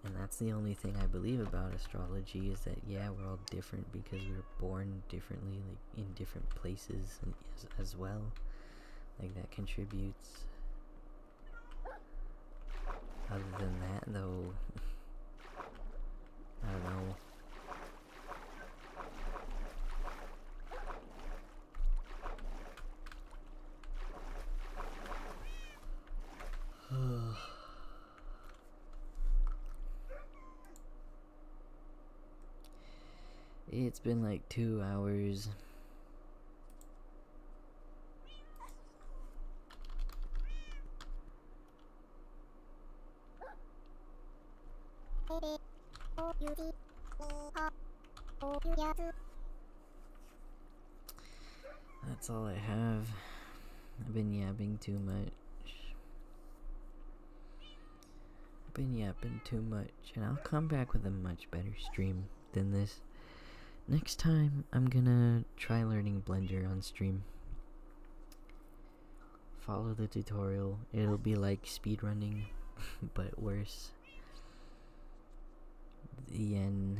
And that's the only thing I believe about astrology, is that, yeah, we're all different because we were born differently, like in different places and as well. Like, that contributes. Other than that, though, I don't know. It's been like 2 hours. That's all I have. I've been yapping too much. been yapping too much, and I'll come back with a much better stream than this. Next time, I'm gonna try learning Blender on stream. Follow the tutorial. It'll be like speedrunning, but worse. The end.